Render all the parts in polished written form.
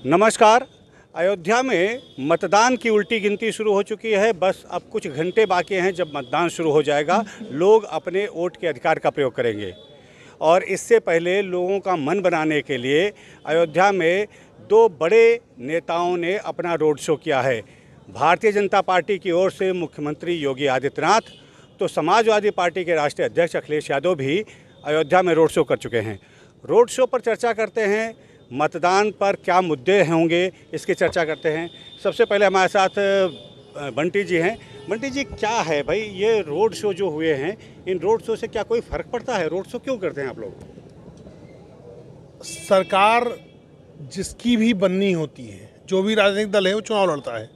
नमस्कार। अयोध्या में मतदान की उल्टी गिनती शुरू हो चुकी है। बस अब कुछ घंटे बाकी हैं, जब मतदान शुरू हो जाएगा लोग अपने वोट के अधिकार का प्रयोग करेंगे। और इससे पहले लोगों का मन बनाने के लिए अयोध्या में दो बड़े नेताओं ने अपना रोड शो किया है। भारतीय जनता पार्टी की ओर से मुख्यमंत्री योगी आदित्यनाथ, तो समाजवादी पार्टी के राष्ट्रीय अध्यक्ष अखिलेश यादव भी अयोध्या में रोड शो कर चुके हैं। रोड शो पर चर्चा करते हैं, मतदान पर क्या मुद्दे होंगे इसकी चर्चा करते हैं। सबसे पहले हमारे साथ बंटी जी हैं। बंटी जी, क्या है भाई ये रोड शो जो हुए हैं, इन रोड शो से क्या कोई फ़र्क पड़ता है? रोड शो क्यों करते हैं आप लोग? सरकार जिसकी भी बननी होती है, जो भी राजनीतिक दल है वो चुनाव लड़ता है।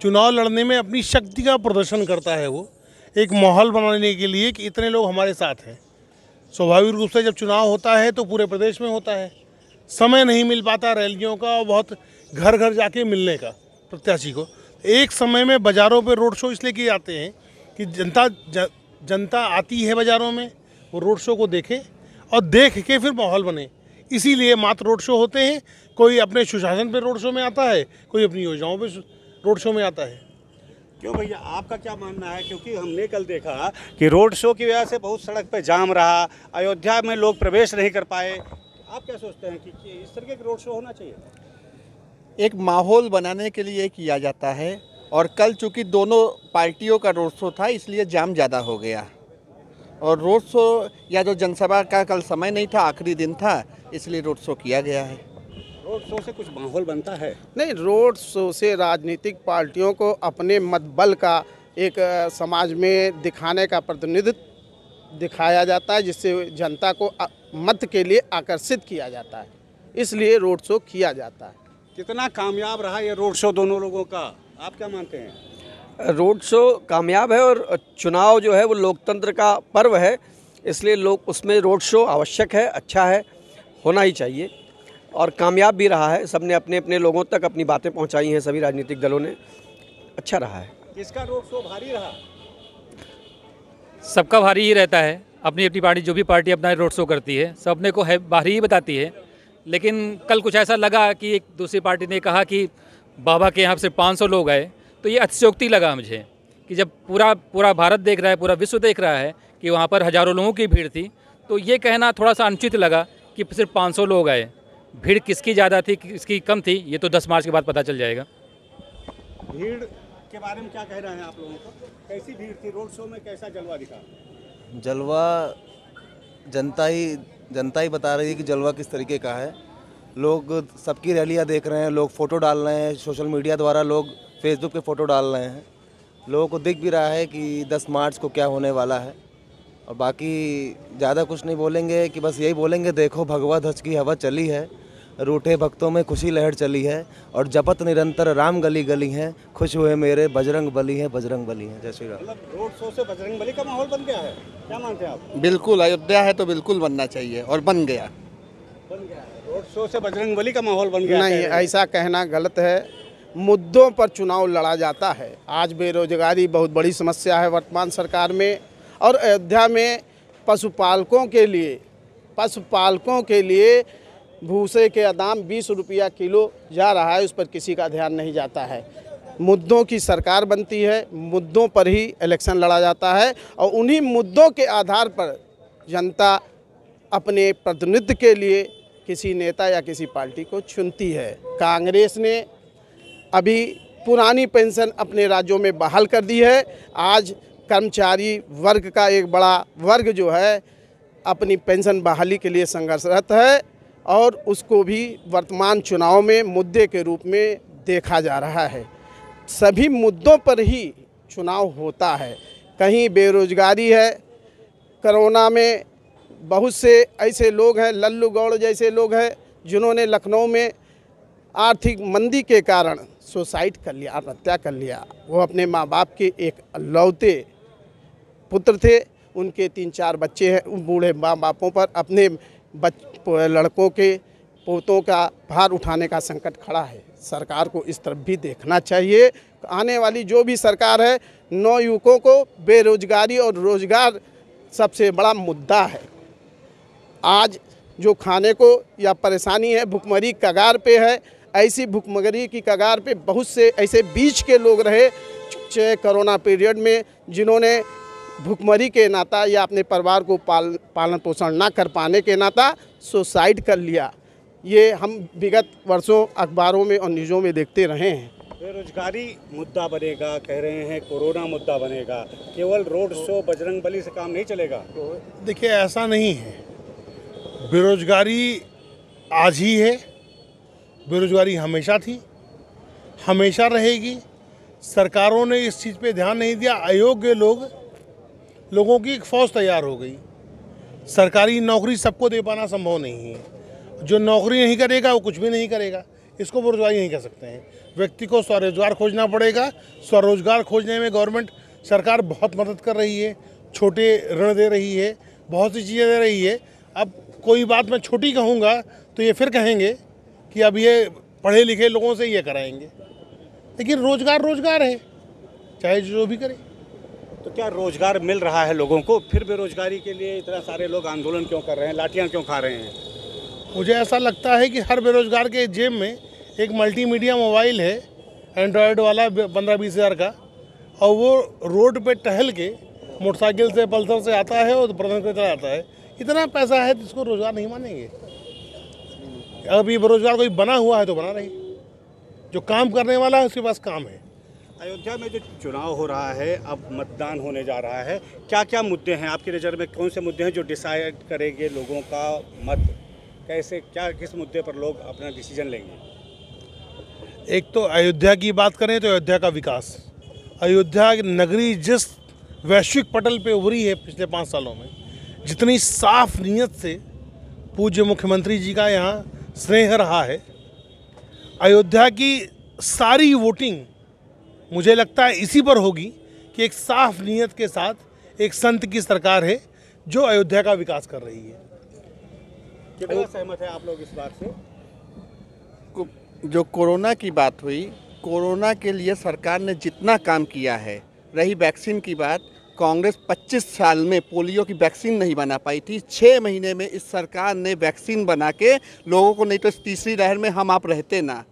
चुनाव लड़ने में अपनी शक्ति का प्रदर्शन करता है। वो एक माहौल बनाने के लिए कि इतने लोग हमारे साथ हैं। स्वाभाविक रूप से जब चुनाव होता है तो पूरे प्रदेश में होता है, समय नहीं मिल पाता रैलियों का और बहुत घर घर जाके मिलने का प्रत्याशी को। एक समय में बाज़ारों पे रोड शो इसलिए किए जाते हैं कि जनता आती है बाज़ारों में, वो रोड शो को देखे और देख के फिर माहौल बने। इसीलिए मात्र रोड शो होते हैं। कोई अपने सुशासन पे रोड शो में आता है, कोई अपनी योजनाओं पे रोड शो में आता है। क्यों भैया, आपका क्या मानना है? क्योंकि हमने कल देखा कि रोड शो की वजह से बहुत सड़क पे जाम रहा, अयोध्या में लोग प्रवेश नहीं कर पाए। आप क्या सोचते हैं कि इस तरह के रोड शो होना चाहिए? एक माहौल बनाने के लिए किया जाता है। और कल चूँकि दोनों पार्टियों का रोड शो था, इसलिए जाम ज़्यादा हो गया। और रोड शो या जो जनसभा का कल समय नहीं था, आखिरी दिन था, इसलिए रोड शो किया गया है। रोड शो से कुछ माहौल बनता है? नहीं, रोड शो से राजनीतिक पार्टियों को अपने मतबल का एक समाज में दिखाने का प्रतिनिधित्व दिखाया जाता है, जिससे जनता को मत के लिए आकर्षित किया जाता है। इसलिए रोड शो किया जाता है। कितना कामयाब रहा ये रोड शो दोनों लोगों का, आप क्या मानते हैं? रोड शो कामयाब है और चुनाव जो है वो लोकतंत्र का पर्व है, इसलिए लोग उसमें रोड शो आवश्यक है, अच्छा है, होना ही चाहिए और कामयाब भी रहा है। सबने अपने अपने लोगों तक अपनी बातें पहुंचाई हैं, सभी राजनीतिक दलों ने, अच्छा रहा है। किसका रोड शो भारी रहा? सबका भारी ही रहता है। अपनी अपनी पार्टी, जो भी पार्टी अपना रोड शो करती है, सब अपने को है भारी ही बताती है। लेकिन कल कुछ ऐसा लगा कि एक दूसरी पार्टी ने कहा कि बाबा के यहाँ से 500 लोग आए, तो ये अतिशयोक्ति लगा मुझे कि जब पूरा भारत देख रहा है, पूरा विश्व देख रहा है कि वहाँ पर हज़ारों लोगों की भीड़ थी, तो ये कहना थोड़ा सा अनुचित लगा कि सिर्फ 500 लोग आए। भीड़ किसकी ज़्यादा थी, किसकी कम थी, ये तो 10 मार्च के बाद पता चल जाएगा। भीड़ के बारे में क्या कह रहे हैं आप लोगों को? कैसी भीड़ थी रोड शो में, कैसा जलवा दिखा? जलवा जनता ही बता रही है कि जलवा किस तरीके का है। लोग सबकी रैलियां देख रहे हैं, लोग फ़ोटो डाल रहे हैं, सोशल मीडिया द्वारा लोग फेसबुक पे फ़ोटो डाल रहे हैं। लोगों को दिख भी रहा है कि 10 मार्च को क्या होने वाला है। और बाकी ज़्यादा कुछ नहीं बोलेंगे कि बस यही बोलेंगे, देखो भगवा ध्वज की हवा चली है, रूठे भक्तों में खुशी लहर चली है और जपत निरंतर राम गली गली हैं, खुश हुए मेरे बजरंग बली हैं, बजरंग बली हैं। जय श्री राम। मतलब रोड शो से बजरंग बली का माहौल बन गया है, क्या मानते हैं आप? बिल्कुल, अयोध्या है तो बिल्कुल बनना चाहिए और बन गया। बन गया है, रोड शो से बजरंग बली का माहौल बन गया? नहीं, ऐसा कहना गलत है। मुद्दों पर चुनाव लड़ा जाता है। आज बेरोजगारी बहुत बड़ी समस्या है वर्तमान सरकार में, और अयोध्या में पशुपालकों के लिए भूसे के दाम 20 रुपया किलो जा रहा है, उस पर किसी का ध्यान नहीं जाता है। मुद्दों की सरकार बनती है, मुद्दों पर ही इलेक्शन लड़ा जाता है और उन्हीं मुद्दों के आधार पर जनता अपने प्रतिनिधित्व के लिए किसी नेता या किसी पार्टी को चुनती है। कांग्रेस ने अभी पुरानी पेंशन अपने राज्यों में बहाल कर दी है। आज कर्मचारी वर्ग का एक बड़ा वर्ग जो है अपनी पेंशन बहाली के लिए संघर्षरत है और उसको भी वर्तमान चुनाव में मुद्दे के रूप में देखा जा रहा है। सभी मुद्दों पर ही चुनाव होता है। कहीं बेरोजगारी है, कोरोना में बहुत से ऐसे लोग हैं, लल्लू गौड़ जैसे लोग हैं, जिन्होंने लखनऊ में आर्थिक मंदी के कारण सुसाइड कर लिया, आत्महत्या कर लिया। वो अपने माँ बाप के एक लौते पुत्र थे, उनके 3-4 बच्चे हैं। उन बूढ़े माँ बापों पर अपने लड़कों के पोतों का भार उठाने का संकट खड़ा है। सरकार को इस तरफ भी देखना चाहिए। आने वाली जो भी सरकार है, नवयुवकों को बेरोजगारी और रोजगार सबसे बड़ा मुद्दा है। आज जो खाने को या परेशानी है, भुखमरी कगार पे है। ऐसी भुखमरी की कगार पे बहुत से ऐसे बीच के लोग रहे चाहे कोरोना पीरियड में, जिन्होंने भुखमरी के नाता या अपने परिवार को पालन पोषण ना कर पाने के नाता सुसाइड कर लिया। ये हम विगत वर्षों अखबारों में और न्यूज़ों में देखते रहे हैं। बेरोजगारी मुद्दा बनेगा, कह रहे हैं कोरोना मुद्दा बनेगा, केवल रोड शो बजरंग बली से काम नहीं चलेगा। देखिए, ऐसा नहीं है। बेरोजगारी आज ही है, बेरोजगारी हमेशा थी, हमेशा रहेगी। सरकारों ने इस चीज़ पे ध्यान नहीं दिया। अयोग्य लोगों की एक फ़ौज तैयार हो गई। सरकारी नौकरी सबको दे पाना संभव नहीं है। जो नौकरी नहीं करेगा वो कुछ भी नहीं करेगा, इसको बेरोजगारी नहीं कह सकते हैं। व्यक्ति को स्वरोजगार खोजना पड़ेगा। स्वरोजगार खोजने में गवर्नमेंट सरकार बहुत मदद कर रही है, छोटे ऋण दे रही है, बहुत सी चीज़ें दे रही है। अब कोई बात मैं छोटी कहूँगा तो ये फिर कहेंगे कि अब ये पढ़े लिखे लोगों से ये कराएंगे, लेकिन रोजगार है, चाहे जो भी करे। तो क्या रोजगार मिल रहा है लोगों को? फिर बेरोजगारी के लिए इतना सारे लोग आंदोलन क्यों कर रहे हैं, लाठियाँ क्यों खा रहे हैं? मुझे ऐसा लगता है कि हर बेरोजगार के जेब में एक मल्टीमीडिया मोबाइल है, एंड्रॉयड वाला 15-20 हज़ार का, और वो रोड पे टहल के मोटरसाइकिल से पल्सर से आता है और प्रदर्शन करता जाता है। इतना पैसा है तो इसको रोजगार नहीं मानेंगे। अब ये बेरोजगार कोई बना हुआ है तो बना रही, जो काम करने वाला है उसके पास काम है। अयोध्या में जो चुनाव हो रहा है, अब मतदान होने जा रहा है, क्या क्या मुद्दे हैं आपकी नज़र में? कौन से मुद्दे हैं जो डिसाइड करेंगे लोगों का मत? कैसे, क्या, किस मुद्दे पर लोग अपना डिसीजन लेंगे? एक तो अयोध्या की बात करें तो अयोध्या का विकास, अयोध्या नगरी जिस वैश्विक पटल पे उभरी है पिछले 5 सालों में, जितनी साफ नीयत से पूज्य मुख्यमंत्री जी का यहाँ स्नेह रहा है, अयोध्या की सारी वोटिंग मुझे लगता है इसी पर होगी कि एक साफ नीयत के साथ एक संत की सरकार है जो अयोध्या का विकास कर रही है। कितना सहमत है आप लोग इस बात से? जो कोरोना की बात हुई, कोरोना के लिए सरकार ने जितना काम किया है, रही वैक्सीन की बात, कांग्रेस 25 साल में पोलियो की वैक्सीन नहीं बना पाई थी। 6 महीने में इस सरकार ने वैक्सीन बना के लोगों को, नहीं तो इस तीसरी लहर में हम आप रहते ना।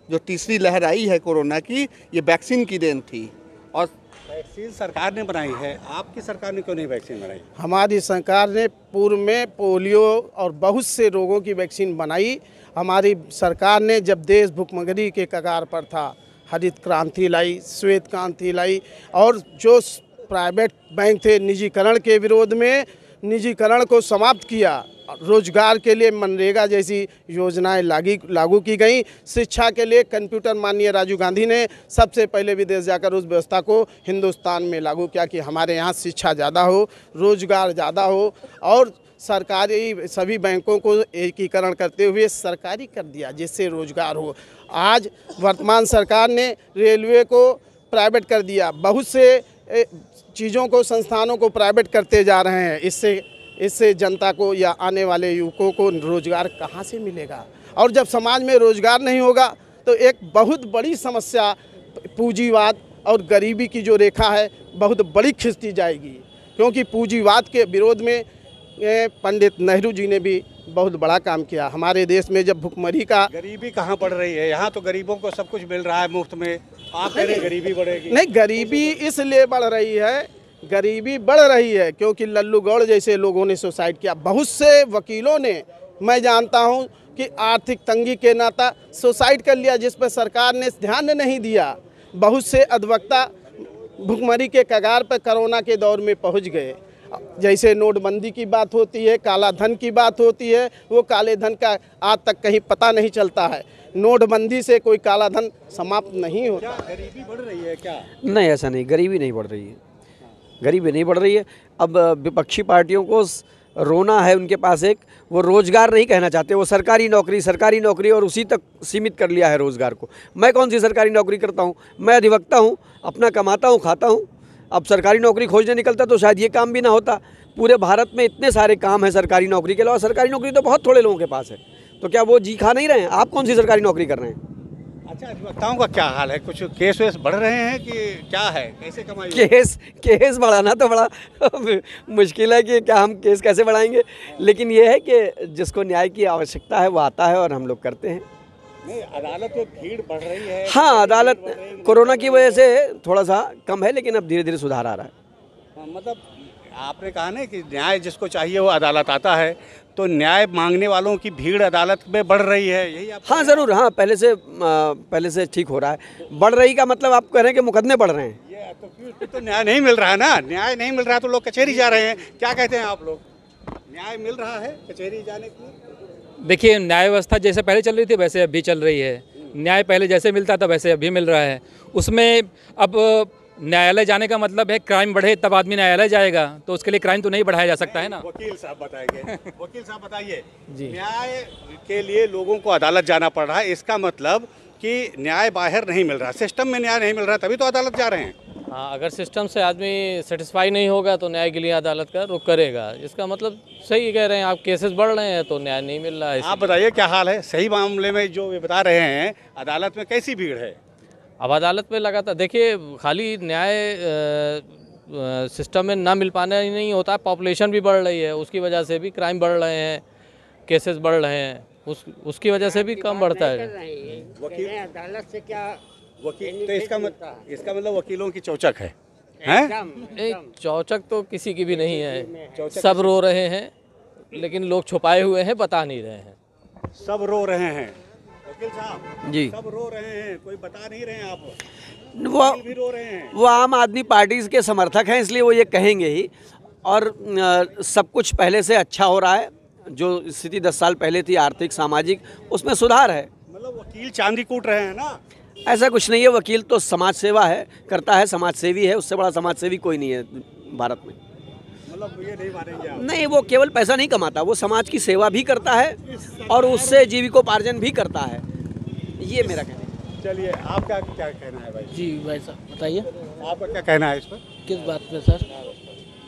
जो तीसरी लहर आई है कोरोना की, ये वैक्सीन की देन थी। और वैक्सीन सरकार ने बनाई है, आपकी सरकार ने क्यों नहीं वैक्सीन बनाई? हमारी सरकार ने पूर्व में पोलियो और बहुत से रोगों की वैक्सीन बनाई। हमारी सरकार ने जब देश भुखमरी के कगार पर था, हरित क्रांति लाई, श्वेत क्रांति लाई, और जो प्राइवेट बैंक थे निजीकरण के विरोध में निजीकरण को समाप्त किया। रोजगार के लिए मनरेगा जैसी योजनाएं लागू की गई। शिक्षा के लिए कंप्यूटर माननीय राजीव गांधी ने सबसे पहले विदेश जाकर उस व्यवस्था को हिंदुस्तान में लागू किया कि हमारे यहाँ शिक्षा ज़्यादा हो, रोजगार ज़्यादा हो, और सरकारी सभी बैंकों को एकीकरण करते हुए सरकारी कर दिया जिससे रोजगार हो। आज वर्तमान सरकार ने रेलवे को प्राइवेट कर दिया, बहुत से चीज़ों को, संस्थानों को प्राइवेट करते जा रहे हैं। इससे जनता को या आने वाले युवकों को रोजगार कहाँ से मिलेगा? और जब समाज में रोजगार नहीं होगा तो एक बहुत बड़ी समस्या पूंजीवाद और गरीबी की जो रेखा है बहुत बड़ी खिंचती जाएगी, क्योंकि पूंजीवाद के विरोध में पंडित नेहरू जी ने भी बहुत बड़ा काम किया। हमारे देश में जब भुखमरी का, गरीबी कहाँ बढ़ रही है? यहाँ तो गरीबों को सब कुछ मिल रहा है मुफ्त में, आप कह रहे हैं गरीबी बढ़ेगी? नहीं, गरीबी इसलिए बढ़ रही है, गरीबी बढ़ रही है क्योंकि लल्लू गौड़ जैसे लोगों ने सुसाइड किया। बहुत से वकीलों ने, मैं जानता हूं कि आर्थिक तंगी के नाता सुसाइड कर लिया, जिस पर सरकार ने ध्यान नहीं दिया। बहुत से अधिवक्ता भुखमरी के कगार पर कोरोना के दौर में पहुंच गए। जैसे नोटबंदी की बात होती है, काला धन की बात होती है, वो काले धन का आज तक कहीं पता नहीं चलता है। नोटबंदी से कोई काला धन समाप्त नहीं होता। क्या गरीबी बढ़ रही है क्या? नहीं, ऐसा नहीं, गरीबी नहीं बढ़ रही है, गरीबी नहीं बढ़ रही है। अब विपक्षी पार्टियों को रोना है, उनके पास एक, वो रोज़गार नहीं कहना चाहते, वो सरकारी नौकरी और उसी तक सीमित कर लिया है रोज़गार को। मैं कौन सी सरकारी नौकरी करता हूँ? मैं अधिवक्ता हूँ, अपना कमाता हूँ, खाता हूँ। अब सरकारी नौकरी खोजने निकलता तो शायद ये काम भी ना होता। पूरे भारत में इतने सारे काम हैं सरकारी नौकरी के अलावा, सरकारी नौकरी तो बहुत थोड़े लोगों के पास है, तो क्या वो जी खा नहीं रहे हैं? आप कौन सी सरकारी नौकरी कर रहे हैं? अच्छा, अधिवक्ताओं का क्या हाल है? कुछ केस वेस बढ़ रहे हैं कि क्या है? कैसे कमाई? केस बढ़ाना तो बड़ा मुश्किल है कि क्या हम केस कैसे बढ़ाएंगे, लेकिन ये है कि जिसको न्याय की आवश्यकता है वो आता है और हम लोग करते हैं। नहीं, अदालत में भीड़ बढ़ रही है। हाँ, अदालत कोरोना की वजह से थोड़ा सा कम है, लेकिन अब धीरे धीरे सुधार आ रहा है। हाँ, मतलब आपने कहा ना कि न्याय जिसको चाहिए वो अदालत आता है, तो न्याय मांगने वालों की भीड़ अदालत में बढ़ रही है, यही आप? हाँ ज़रूर, हाँ पहले से ठीक हो रहा है। बढ़ रही का मतलब आप कह रहे हैं कि मुकदमे बढ़ रहे हैं। ये तो क्यों, तो न्याय नहीं मिल रहा है ना, न्याय नहीं मिल रहा तो लोग कचहरी जा रहे हैं। क्या कहते हैं आप लोग, न्याय मिल रहा है कचहरी जाने के लिए? देखिए, न्याय व्यवस्था जैसे पहले चल रही थी वैसे अभी चल रही है। न्याय पहले जैसे मिलता था वैसे अभी मिल रहा है। उसमें अब न्यायालय जाने का मतलब है क्राइम बढ़े तब आदमी न्यायालय जाएगा, तो उसके लिए क्राइम तो नहीं बढ़ाया जा सकता है ना। वकील साहब बताएंगे। वकील साहब बताइए, न्याय के लिए लोगों को अदालत जाना पड़ रहा है, इसका मतलब कि न्याय बाहर नहीं मिल रहा, सिस्टम में न्याय नहीं मिल रहा, तभी तो अदालत जा रहे हैं। हाँ, अगर सिस्टम से आदमी सेटिस्फाई नहीं होगा तो न्याय के लिए अदालत का रुख करेगा। इसका मतलब सही कह रहे हैं आप, केसेस बढ़ रहे हैं तो न्याय नहीं मिल रहा है। आप बताइए क्या हाल है सही मामले में, जो वे बता रहे हैं अदालत में कैसी भीड़ है? अब अदालत में लगातार देखिए, खाली न्याय सिस्टम में ना मिल पाना ही नहीं होता, पॉपुलेशन भी बढ़ रही है, उसकी वजह से भी क्राइम बढ़ रहे हैं, केसेस बढ़ रहे हैं, उसकी वजह से भी कम बढ़ता है। वकील अदालत से क्या वकील, तो इसका मतलब वकीलों की चौचक है, हैं? चौचक तो किसी की भी नहीं है, सब रो रहे हैं, लेकिन लोग छुपाए हुए हैं, बता नहीं रहे हैं। सब रो रहे हैं वकील साहब जी, सब रो रहे हैं, कोई बता नहीं रहे हैं। आप वो भी रो रहे हैं। वो आम आदमी पार्टी के समर्थक हैं, इसलिए वो ये कहेंगे ही। और सब कुछ पहले से अच्छा हो रहा है, जो स्थिति 10 साल पहले थी आर्थिक सामाजिक, उसमें सुधार है। मतलब वकील चांदी कूट रहे हैं ना? ऐसा कुछ नहीं है, वकील तो समाज सेवा है, करता है, समाज सेवी है, उससे बड़ा समाज सेवी कोई नहीं है भारत में। मतलब ये नहीं मानेंगे आप? नहीं, वो केवल पैसा नहीं कमाता, वो समाज की सेवा भी करता है और उससे जीविकोपार्जन भी करता है, ये मेरा कहना है। चलिए, आपका क्या कहना है भाई? जी भाई साहब बताइए, आपका क्या कहना है इस पर? किस बात पे सर?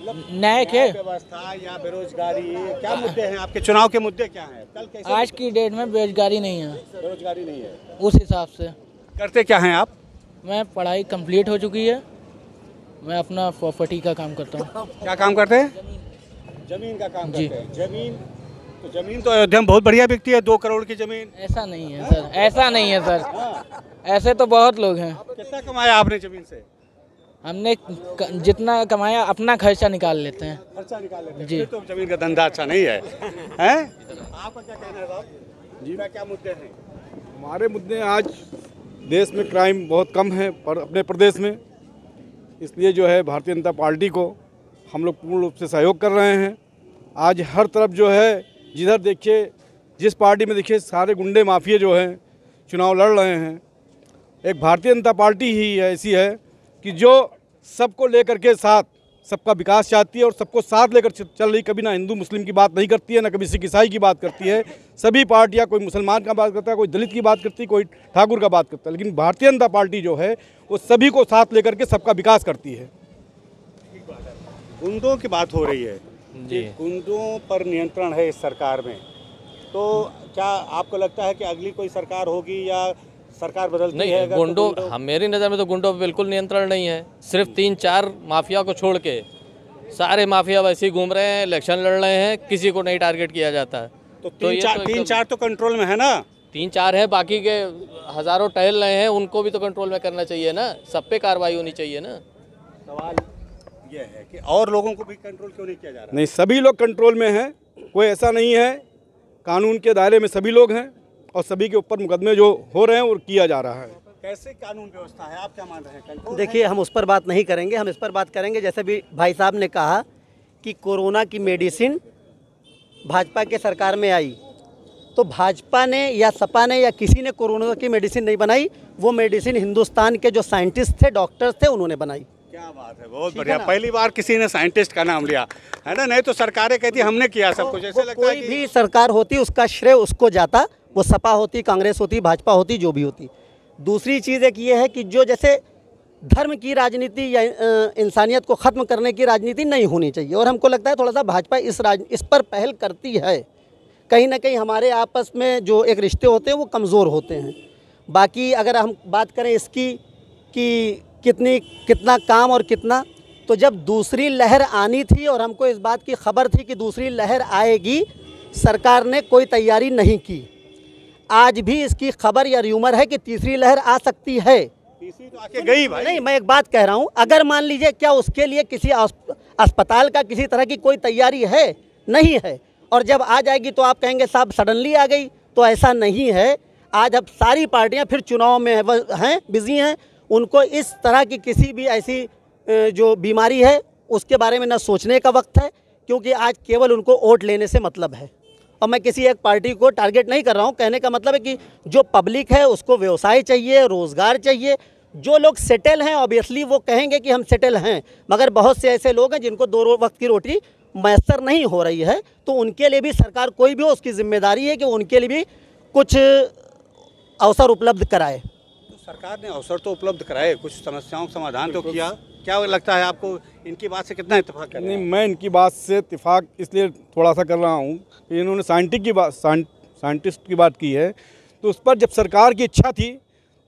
न्याय के व्यवस्था या बेरोजगारी, क्या मुद्दे हैं आपके? चुनाव के मुद्दे क्या हैं? कल कैसे? आज की डेट में बेरोजगारी नहीं है, बेरोजगारी नहीं है, उस हिसाब से। करते क्या हैं आप? मैं पढ़ाई कंप्लीट हो चुकी है, मैं अपना प्रॉपर्टी का काम करता हूँ। क्या काम करते हैं? जमीन का काम करते हैं। जमीन तो अयोध्या में बहुत बढ़िया बिकती है, 2 करोड़ की जमीन। ऐसा नहीं है सर, ऐसा नहीं है सर, ऐसे तो बहुत लोग हैं। कितना कमाया आपने जमीन से? हमने जितना कमाया अपना खर्चा निकाल लेते हैं। खर्चा निकाल लेते हैं जी। फिर तो जमीन का धंधा अच्छा नहीं है, हैं? आपका क्या कहना है साहब जी? क्या मुद्दे हैं? हमारे मुद्दे आज देश में क्राइम बहुत कम है पर अपने प्रदेश में, इसलिए जो है भारतीय जनता पार्टी को हम लोग पूर्ण रूप से सहयोग कर रहे हैं। आज हर तरफ जो है, जिधर देखिए, जिस पार्टी में देखिए, सारे गुंडे माफिया जो हैं चुनाव लड़ रहे हैं। एक भारतीय जनता पार्टी ही ऐसी है कि जो सबको लेकर के साथ सबका विकास चाहती है और सबको साथ लेकर चल रही, कभी ना हिंदू मुस्लिम की बात नहीं करती है, ना कभी सिख ईसाई की बात करती है। सभी पार्टियां, कोई मुसलमान का बात करता है, कोई दलित की बात करती है, कोई ठाकुर का बात करता है, लेकिन भारतीय जनता पार्टी जो है वो सभी को साथ लेकर के सबका विकास करती है। गुंडों की बात हो रही है जी, गुंडों पर नियंत्रण है इस सरकार में, तो क्या आपको लगता है कि अगली कोई सरकार होगी या सरकार बदलती नहीं है? गुंडों, हम मेरी नज़र में तो गुंडों पर बिल्कुल नियंत्रण नहीं है। सिर्फ 3-4 माफिया को छोड़ के सारे माफिया वैसे ही घूम रहे हैं, इलेक्शन लड़ रहे हैं, किसी को नहीं टारगेट किया जाता है। तो 3-4 तो कंट्रोल में है ना? 3-4 है, बाकी के हज़ारों टहल रहे हैं, उनको भी तो कंट्रोल में करना चाहिए ना, सब पे कार्रवाई होनी चाहिए ना। सवाल ये है कि और लोगों को भी कंट्रोल क्यों नहीं किया जा रहा? नहीं, सभी लोग कंट्रोल में हैं, कोई ऐसा नहीं है, कानून के दायरे में सभी लोग हैं और सभी के ऊपर मुकदमे जो हो रहे हैं वो किया जा रहा है। कैसे कानून व्यवस्था है, आप क्या मान रहे हैं? कंट्रोल? देखिए, हम उस पर बात नहीं करेंगे, हम इस पर बात करेंगे जैसे भी भाई साहब ने कहा कि कोरोना की मेडिसिन भाजपा के सरकार में आई, तो भाजपा ने या सपा ने या किसी ने कोरोना की मेडिसिन नहीं बनाई, वो मेडिसिन हिंदुस्तान के जो साइंटिस्ट थे, डॉक्टर्स थे, उन्होंने बनाई। क्या बात है, बहुत बढ़िया, पहली बार किसी ने साइंटिस्ट का नाम लिया है ना, नहीं तो सरकारें कहती हमने किया सब कुछ। ऐसे लगता है कोई भी सरकार होती उसका श्रेय उसको जाता, वो सपा होती, कांग्रेस होती, भाजपा होती, जो भी होती। दूसरी चीज़ एक ये है कि जो जैसे धर्म की राजनीति या इंसानियत को ख़त्म करने की राजनीति नहीं होनी चाहिए, और हमको लगता है थोड़ा सा भाजपा इस पर पहल करती है। कहीं ना कहीं हमारे आपस में जो एक रिश्ते होते हैं वो कमज़ोर होते हैं। बाकी अगर हम बात करें इसकी कि कितना काम और कितना, तो जब दूसरी लहर आनी थी और हमको इस बात की खबर थी कि दूसरी लहर आएगी, सरकार ने कोई तैयारी नहीं की। आज भी इसकी खबर या र्यूमर है कि तीसरी लहर आ सकती है। तीसरी तो आके गई भाई। नहीं, मैं एक बात कह रहा हूँ, अगर मान लीजिए क्या उसके लिए किसी अस्पताल का किसी तरह की कोई तैयारी है? नहीं है। और जब आ जाएगी तो आप कहेंगे साहब सडनली आ गई, तो ऐसा नहीं है। आज अब सारी पार्टियां फिर चुनाव में हैं, बिजी हैं। उनको इस तरह की किसी भी ऐसी जो बीमारी है उसके बारे में न सोचने का वक्त है, क्योंकि आज केवल उनको वोट लेने से मतलब है। और मैं किसी एक पार्टी को टारगेट नहीं कर रहा हूँ, कहने का मतलब है कि जो पब्लिक है उसको व्यवसाय चाहिए, रोज़गार चाहिए। जो लोग सेटल हैं ऑब्वियसली वो कहेंगे कि हम सेटल हैं, मगर बहुत से ऐसे लोग हैं जिनको 2 वक्त की रोटी मैसर नहीं हो रही है, तो उनके लिए भी सरकार कोई भी हो उसकी जिम्मेदारी है कि उनके लिए भी कुछ अवसर उपलब्ध कराए। तो सरकार ने अवसर तो उपलब्ध कराए, कुछ समस्याओं का समाधान तो किया। क्या लगता है आपको इनकी बात से कितना इत्तेफाक कर रहे हैं? नहीं, मैं इनकी बात से इत्तेफाक इसलिए थोड़ा सा कर रहा हूँ कि इन्होंने साइंटिस्ट की बात की है, तो उस पर जब सरकार की इच्छा थी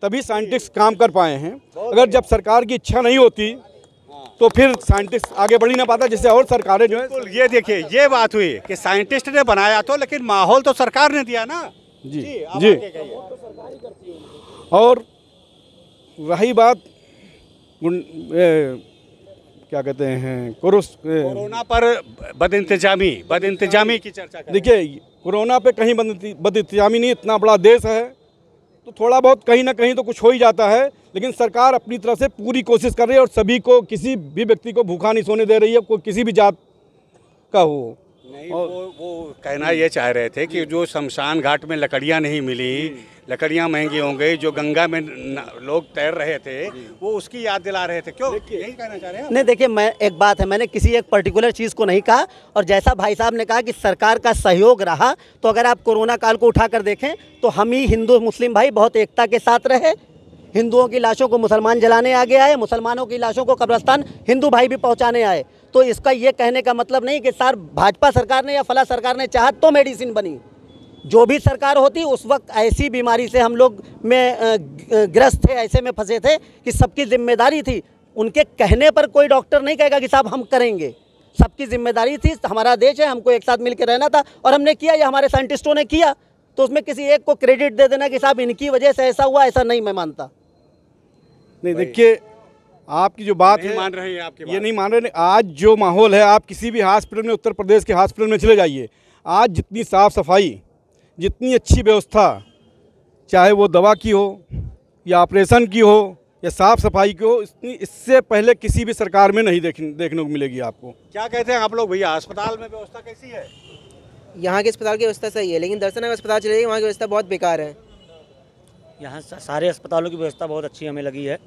तभी साइंटिस्ट काम कर पाए हैं। अगर जब सरकार की इच्छा नहीं होती तो फिर साइंटिस्ट आगे बढ़ ही ना पाता, जैसे और सरकारें जो है। ये देखिए, ये बात हुई कि साइंटिस्ट ने बनाया तो, लेकिन माहौल तो सरकार ने दिया ना। जी जी। और रही बात क्या कहते हैं कोरोना पर बदइंतजामी की चर्चा करें। देखिए, कोरोना पे कहीं बदइंतजामी नहीं, इतना बड़ा देश है तो थोड़ा बहुत कहीं ना कहीं तो कुछ हो ही जाता है, लेकिन सरकार अपनी तरफ से पूरी कोशिश कर रही है और सभी को, किसी भी व्यक्ति को भूखा नहीं सोने दे रही है, कोई किसी भी जात का हो। नहीं, वो कहना ये चाह रहे थे कि जो शमशान घाट में लकड़ियाँ नहीं मिली, लकड़ियाँ महंगी हो गई, जो गंगा में लोग तैर रहे थे वो उसकी याद दिला रहे थे। क्यों यही कहना चाह रहे हैं? नहीं, देखिए, मैं एक बात है, मैंने किसी एक पर्टिकुलर चीज़ को नहीं कहा। और जैसा भाई साहब ने कहा कि सरकार का सहयोग रहा, तो अगर आप कोरोना काल को उठा कर देखें तो हम ही हिंदू मुस्लिम भाई बहुत एकता के साथ रहे। हिंदुओं की लाशों को मुसलमान जलाने आगे आए, मुसलमानों की लाशों को कब्रिस्तान हिंदू भाई भी पहुंचाने आए। तो इसका ये कहने का मतलब नहीं कि सर भाजपा सरकार ने या फला सरकार ने चाहा तो मेडिसिन बनी। जो भी सरकार होती उस वक्त ऐसी बीमारी से हम लोग में ग्रस्त थे, ऐसे में फंसे थे कि सबकी जिम्मेदारी थी। उनके कहने पर कोई डॉक्टर नहीं कहेगा कि साहब हम करेंगे, सबकी जिम्मेदारी थी। हमारा देश है, हमको एक साथ मिलकर रहना था और हमने किया, या हमारे साइंटिस्टों ने किया। तो उसमें किसी एक को क्रेडिट दे देना कि साहब इनकी वजह से ऐसा हुआ, ऐसा नहीं मैं मानता। नहीं, देखिए, आपकी जो बात है, मान रहे हैं आपकी बात। ये नहीं मान रहे। आज जो माहौल है, आप किसी भी हॉस्पिटल में, उत्तर प्रदेश के हॉस्पिटल में चले जाइए, आज जितनी साफ़ सफाई, जितनी अच्छी व्यवस्था, चाहे वो दवा की हो या ऑपरेशन की हो या साफ़ सफाई की हो, इससे पहले किसी भी सरकार में नहीं देखने को मिलेगी आपको। क्या कहते हैं आप लोग भैया, अस्पताल में व्यवस्था कैसी है? यहाँ के अस्पताल की व्यवस्था सही है, लेकिन दर्शन नगर अस्पताल चले जाइए, वहाँ की व्यवस्था बहुत बेकार है। यहाँ सारे अस्पतालों की व्यवस्था बहुत अच्छी हमें लगी है।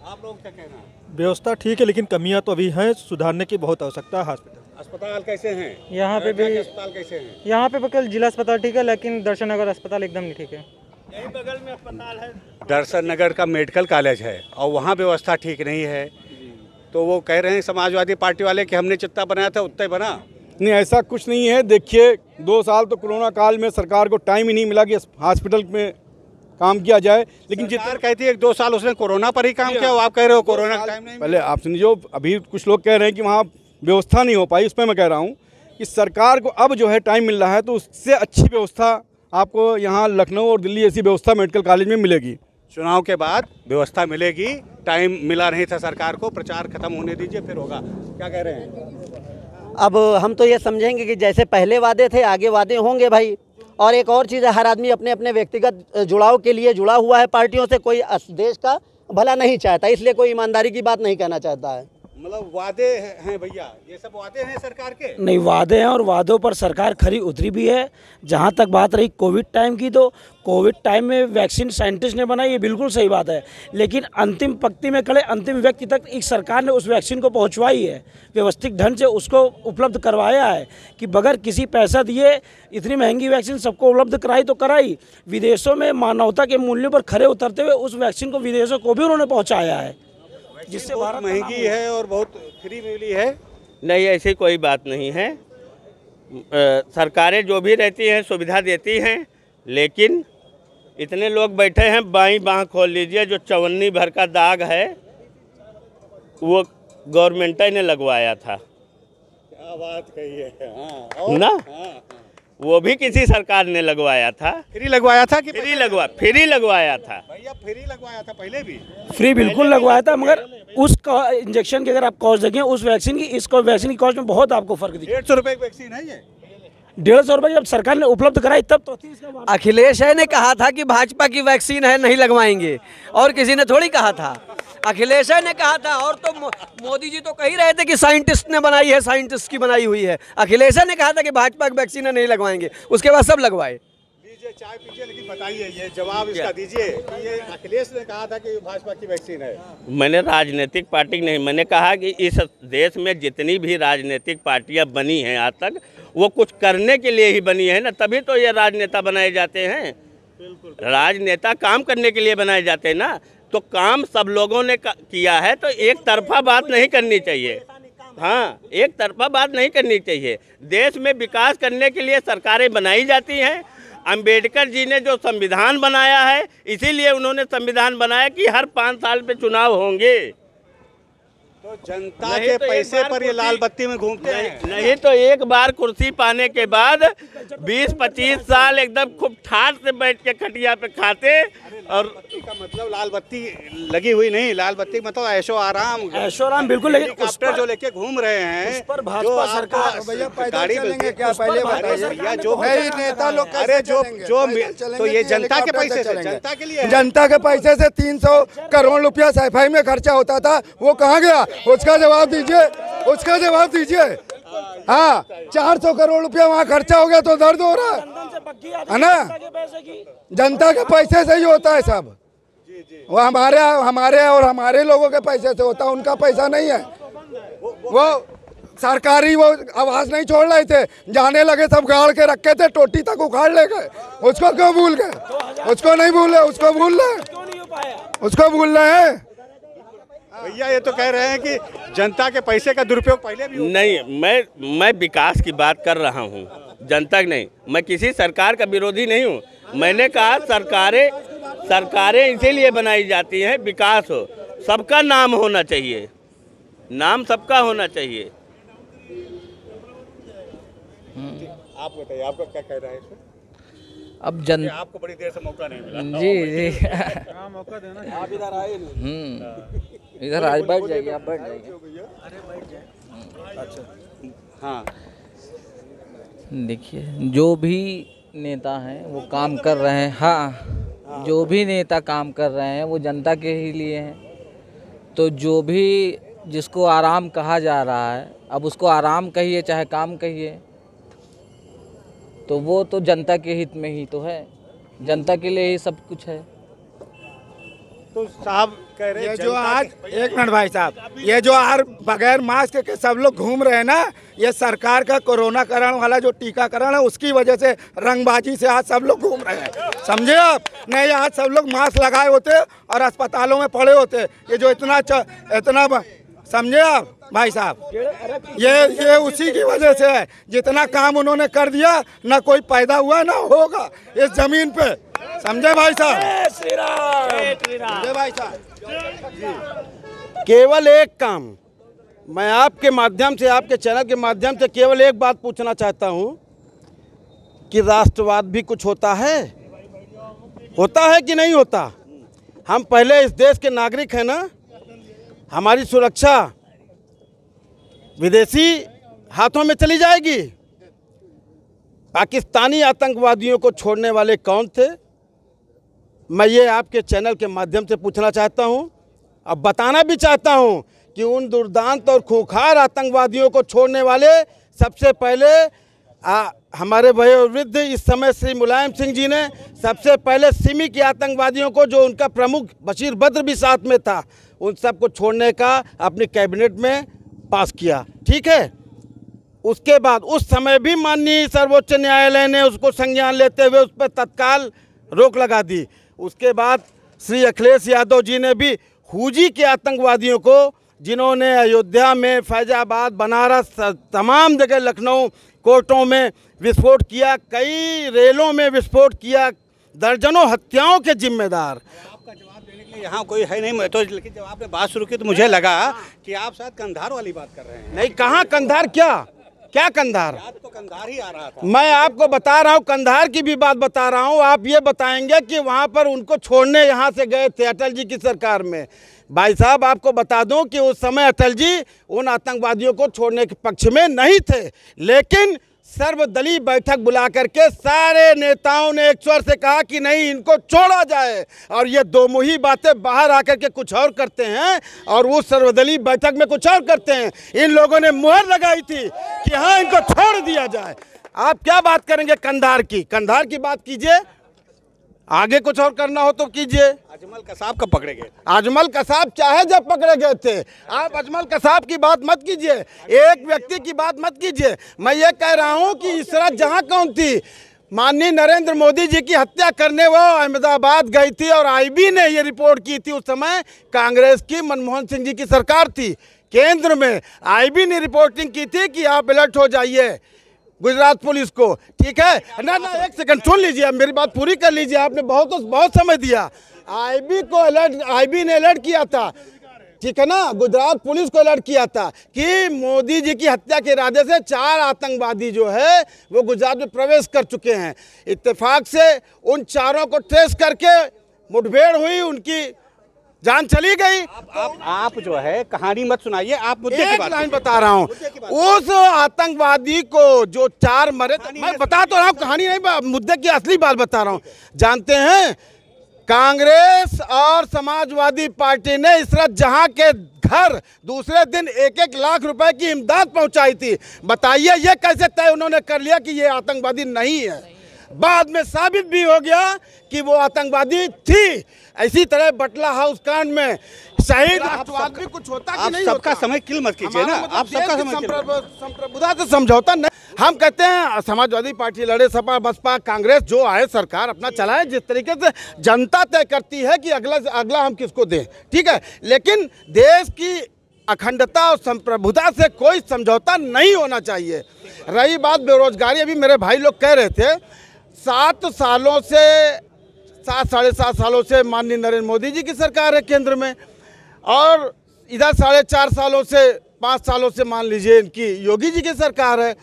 आप लोग क्या कहना है? व्यवस्था ठीक है, लेकिन कमियां तो अभी हैं, सुधारने की बहुत आवश्यकता है। अस्पताल कैसे हैं? यहाँ पे भी अस्पताल कैसे हैं? यहाँ पे केवल जिला अस्पताल ठीक है, लेकिन दर्शन नगर अस्पताल एकदम नहीं ठीक है। यही बगल में अस्पताल है, दर्शन नगर का मेडिकल कॉलेज है, और वहाँ व्यवस्था ठीक नहीं है। तो वो कह रहे हैं समाजवादी पार्टी वाले कि हमने जितना बनाया था उतना ही बना। नहीं, ऐसा कुछ नहीं है। देखिए, 2 साल तो कोरोना काल में सरकार को टाइम ही नहीं मिला कि हॉस्पिटल में काम किया जाए, लेकिन सरकार कहती है कि 2 साल उसने कोरोना पर ही काम किया, आप कह रहे हो कोरोना का टाइम नहीं। पहले आप सुनिए, अभी कुछ लोग कह रहे हैं कि वहाँ व्यवस्था नहीं हो पाई, उस पर मैं कह रहा हूँ कि सरकार को अब जो है टाइम मिल रहा है, तो उससे अच्छी व्यवस्था आपको यहाँ लखनऊ और दिल्ली ऐसी व्यवस्था मेडिकल कॉलेज में मिलेगी। चुनाव के बाद व्यवस्था मिलेगी, टाइम मिला नहीं था सरकार को, प्रचार खत्म होने दीजिए फिर होगा। क्या कह रहे हैं? अब हम तो ये समझेंगे कि जैसे पहले वादे थे आगे वादे होंगे भाई। और एक और चीज़ है, हर आदमी अपने अपने व्यक्तिगत जुड़ाव के लिए जुड़ा हुआ है पार्टियों से, कोई देश का भला नहीं चाहता, इसलिए कोई ईमानदारी की बात नहीं कहना चाहता है। मतलब वादे हैं भैया, ये सब वादे हैं सरकार के? नहीं, वादे हैं और वादों पर सरकार खरी उतरी भी है। जहाँ तक बात रही कोविड टाइम की, तो कोविड टाइम में वैक्सीन साइंटिस्ट ने बनाई, ये बिल्कुल सही बात है, लेकिन अंतिम पंक्ति में खड़े अंतिम व्यक्ति तक एक सरकार ने उस वैक्सीन को पहुँचवाई है, व्यवस्थित ढंग से उसको उपलब्ध करवाया है कि बगैर किसी पैसा दिए इतनी महंगी वैक्सीन सबको उपलब्ध कराई तो कराई। विदेशों में मानवता के मूल्यों पर खरे उतरते हुए उस वैक्सीन को विदेशों को भी उन्होंने पहुँचाया है, जिससे बहुत महंगी है और बहुत फ्री मिली है। नहीं, ऐसी कोई बात नहीं है। सरकारें जो भी रहती हैं सुविधा देती हैं, लेकिन इतने लोग बैठे हैं, बाईं बाँह खोल लीजिए, जो चवन्नी भर का दाग है वो गवर्नमेंट ने लगवाया था। क्या बात कही है। हाँ, ना, वो भी किसी सरकार ने लगवाया था। फ्री लगवाया था कि फ्री लगवाया था भैया? फ्री लगवाया था पहले भी? फ्री बिल्कुल लगवाया था, मगर उस इंजेक्शन की अगर आप कॉस्ट देखें उस वैक्सीन की इस वैक्सीन की कॉस्ट में बहुत आपको फर्क दिखेगा। 150 रुपये की वैक्सीन है ये। 150 रुपये जब सरकार ने उपलब्ध कराई तब तो थी इसका। अखिलेश ने कहा था कि भाजपा की वैक्सीन है नहीं लगवाएंगे, और किसी ने थोड़ी कहा था, अखिलेश ने कहा था। और तो मोदी जी तो कह रहे थे कि साइंटिस्ट ने बनाई है, साइंटिस्ट की बनाई हुई है। अखिलेश ने कहा था कि भाजपा की वैक्सीन नहीं लगवाएंगे, उसके बाद सब लगवाए। लीजिए चाय पीजिए, लेकिन बताइए ये जवाब इसका दीजिए कि ये अखिलेश ने कहा था कि भाजपा की वैक्सीन है। मैंने राजनीतिक पार्टी नहीं, मैंने कहा कि इस देश में जितनी भी राजनीतिक पार्टियां बनी हैं आज तक, वो कुछ करने के लिए ही बनी है ना, तभी तो ये राजनेता बनाए जाते हैं। राजनेता काम करने के लिए बनाए जाते हैं ना, तो काम सब लोगों ने किया है, तो एक तरफा बात नहीं करनी चाहिए। हाँ, एक तरफा बात नहीं करनी चाहिए। देश में विकास करने के लिए सरकारें बनाई जाती हैं। अंबेडकर जी ने जो संविधान बनाया है, इसीलिए उन्होंने संविधान बनाया कि हर 5 साल पे चुनाव होंगे। तो जनता के पैसे पर ये लाल बत्ती में घूमते हैं। नहीं तो एक बार कुर्सी पाने के बाद 20-25 साल एकदम खूब ठाठ से बैठ के खटिया पे खाते। और का मतलब लाल बत्ती लगी हुई नहीं, लाल बत्ती मतलब ऐशो आराम बिल्कुल। लेकिन उस पर जो लेके घूम रहे हैं, उस पर भाजपा सरकार गाड़ी क्या पहले बताइए जो नेता लोग, अरे जो तो ये जनता के पैसे से, जनता के लिए, जनता के पैसे से 300 करोड़ रुपया सफाई में खर्चा होता था, वो कहाँ गया? उसका जवाब दीजिए, उसका जवाब दीजिए। हाँ, 400 करोड़ रुपया वहाँ खर्चा हो गया तो दर्द हो रहा है ना? जनता के पैसे से ही होता है सब। वो हमारे और हमारे लोगों के पैसे से होता है, उनका पैसा नहीं है। वो सरकारी वो आवाज नहीं छोड़ रहे थे, जाने लगे सब गाड़ के रखे थे, टोटी तक उखाड़ ले गए। उसको क्यों भूल गए? उसको नहीं भूले, उसको भूल रहे, उसको भूल रहे हैं। भैया ये तो कह रहे हैं कि जनता के पैसे का दुरुपयोग पहले भी नहीं, मैं विकास की बात कर रहा हूँ, जनता की नहीं। मैं किसी सरकार का विरोधी नहीं हूँ। मैंने कहा सरकारें इसीलिए बनाई जाती हैं, विकास हो, सबका नाम होना चाहिए, नाम सबका होना चाहिए। आप बताइए, आपका क्या कह रहा है इसमें? अब आपको बड़ी देर से मौका नहीं मिला। जी मौका देना। आप इधर आए नहीं। इधर आज बैठ जाइए, आप बैठ जाइए। अच्छा, हाँ, देखिए जो भी नेता हैं वो काम कर रहे हैं। हाँ, जो भी नेता काम कर रहे हैं वो जनता के ही लिए हैं। तो जो भी जिसको आराम कहा जा रहा है, अब उसको आराम कहिए चाहे काम कहिए, तो वो तो जनता के हित में ही तो है, जनता के लिए ही सब कुछ है। तो साहब कह रहे ये जो आज, एक मिनट भाई साहब, ये जो आज बगैर मास्क के सब लोग घूम रहे हैं ना, ये सरकार का कोरोना करण वाला जो टीकाकरण है उसकी वजह से रंगबाजी से आज सब लोग घूम रहे हैं, समझे आप? नहीं, आज सब लोग मास्क लगाए होते और अस्पतालों में पड़े होते। ये जो इतना समझे आप भाई साहब, ये उसी की वजह से है। जितना काम उन्होंने कर दिया, ना कोई पैदा हुआ ना होगा इस जमीन पे, समझे भाई साहब? समझे भाई साहब? केवल एक काम मैं आपके माध्यम से, आपके चैनल के माध्यम से केवल एक बात पूछना चाहता हूं कि राष्ट्रवाद भी कुछ होता है कि नहीं होता? हम पहले इस देश के नागरिक हैं ना, हमारी सुरक्षा विदेशी हाथों में चली जाएगी? पाकिस्तानी आतंकवादियों को छोड़ने वाले कौन थे? मैं ये आपके चैनल के माध्यम से पूछना चाहता हूं, अब बताना भी चाहता हूं कि उन दुर्दांत और खूंखार आतंकवादियों को छोड़ने वाले सबसे पहले हमारे वयोवृद्ध इस समय श्री मुलायम सिंह जी ने सबसे पहले सिमी के आतंकवादियों को, जो उनका प्रमुख बशीर बद्र भी साथ में था, उन सबको छोड़ने का अपनी कैबिनेट में पास किया, ठीक है? उसके बाद उस समय भी माननीय सर्वोच्च न्यायालय ने उसको संज्ञान लेते हुए उस पर तत्काल रोक लगा दी। उसके बाद श्री अखिलेश यादव जी ने भी हुजी के आतंकवादियों को, जिन्होंने अयोध्या में, फैजाबाद, बनारस, तमाम जगह, लखनऊ कोर्टों में विस्फोट किया, कई रेलों में विस्फोट किया, दर्जनों हत्याओं के जिम्मेदार। आपका जवाब देने के लिए यहाँ कोई है नहीं, मैं तो, लेकिन जब आपने बात शुरू की तो मुझे लगा कि आप शायद कंधार वाली बात कर रहे हैं। नहीं, कहाँ कंधार, क्या क्या कंधार? तो कंधार ही आ रहा था। मैं आपको बता रहा हूँ, कंधार की भी बात बता रहा हूँ। आप ये बताएंगे कि वहाँ पर उनको छोड़ने यहाँ से गए थे अटल जी की सरकार में। भाई साहब, आपको बता दूं कि उस समय अटल जी उन आतंकवादियों को छोड़ने के पक्ष में नहीं थे, लेकिन सर्वदलीय बैठक बुला करके सारे नेताओं ने एक स्वर से कहा कि नहीं, इनको छोड़ा जाए। और ये दो मुही बातें बाहर आकर के कुछ और करते हैं और वो सर्वदलीय बैठक में कुछ और करते हैं। इन लोगों ने मुहर लगाई थी कि हाँ, इनको छोड़ दिया जाए। आप क्या बात करेंगे कंधार की? कंधार की बात कीजिए, आगे कुछ और करना हो तो कीजिए। अजमल कसाब कब पकड़े गए? अजमल कसाब चाहे जब पकड़े गए थे। आप अजमल कसाब की बात मत कीजिए, एक व्यक्ति की बात मत कीजिए। मैं ये कह रहा हूँ कि इशरत जहाँ कौन थी? माननीय नरेंद्र मोदी जी की हत्या करने वो अहमदाबाद गई थी और आईबी ने ये रिपोर्ट की थी। उस समय कांग्रेस की मनमोहन सिंह जी की सरकार थी केंद्र में। आईबी ने रिपोर्टिंग की थी कि आप अलर्ट हो जाइए गुजरात पुलिस को, ठीक है ना? एक सेकंड सुन लीजिए, मेरी बात पूरी कर लीजिए। आपने बहुत समय दिया। आईबी को अलर्ट, आईबी ने अलर्ट किया था, ठीक है ना? गुजरात पुलिस को अलर्ट किया था कि मोदी जी की हत्या के इरादे से 4 आतंकवादी जो है वो गुजरात में प्रवेश कर चुके हैं। इत्तेफाक से उन चारों को ट्रेस करके मुठभेड़ हुई, उनकी जान चली गई। आप जो है कहानी मत सुनाइए, आप मुद्दे की बात लाइन बता रहा हूँ। उस आतंकवादी को जो 4 मरे, मैं बता तो रहा हूँ, कहानी नहीं, मुद्दे की असली बात बता रहा हूँ। जानते हैं, कांग्रेस और समाजवादी पार्टी ने इशरत जहां के घर दूसरे दिन 1-1 लाख रुपए की इमदाद पहुंचाई थी। बताइए ये कैसे तय उन्होंने कर लिया कि ये आतंकवादी नहीं है? बाद में साबित भी हो गया कि वो आतंकवादी थी। इसी तरह बटला हाउस कांड में शहीद राष्ट्रवाद भी कुछ होता कि नहीं होता? सबका समय किल मत कीजिए ना, आप सबका समय संप्रभुता से समझौता नहीं। हम कहते हैं समाजवादी पार्टी लड़े, सपा बसपा कांग्रेस जो आए सरकार अपना चलाए, जिस तरीके से जनता तय करती है कि अगला हम किसको दें, ठीक है। लेकिन देश की अखंडता और संप्रभुता से कोई समझौता नहीं होना चाहिए। रही बात बेरोजगारी, अभी मेरे भाई लोग कह रहे थे 7 सालों से 7 साढ़े 7 सालों से माननीय नरेंद्र मोदी जी की सरकार है केंद्र में, और इधर 4.5 सालों से 5 सालों से मान लीजिए इनकी योगी जी की सरकार है।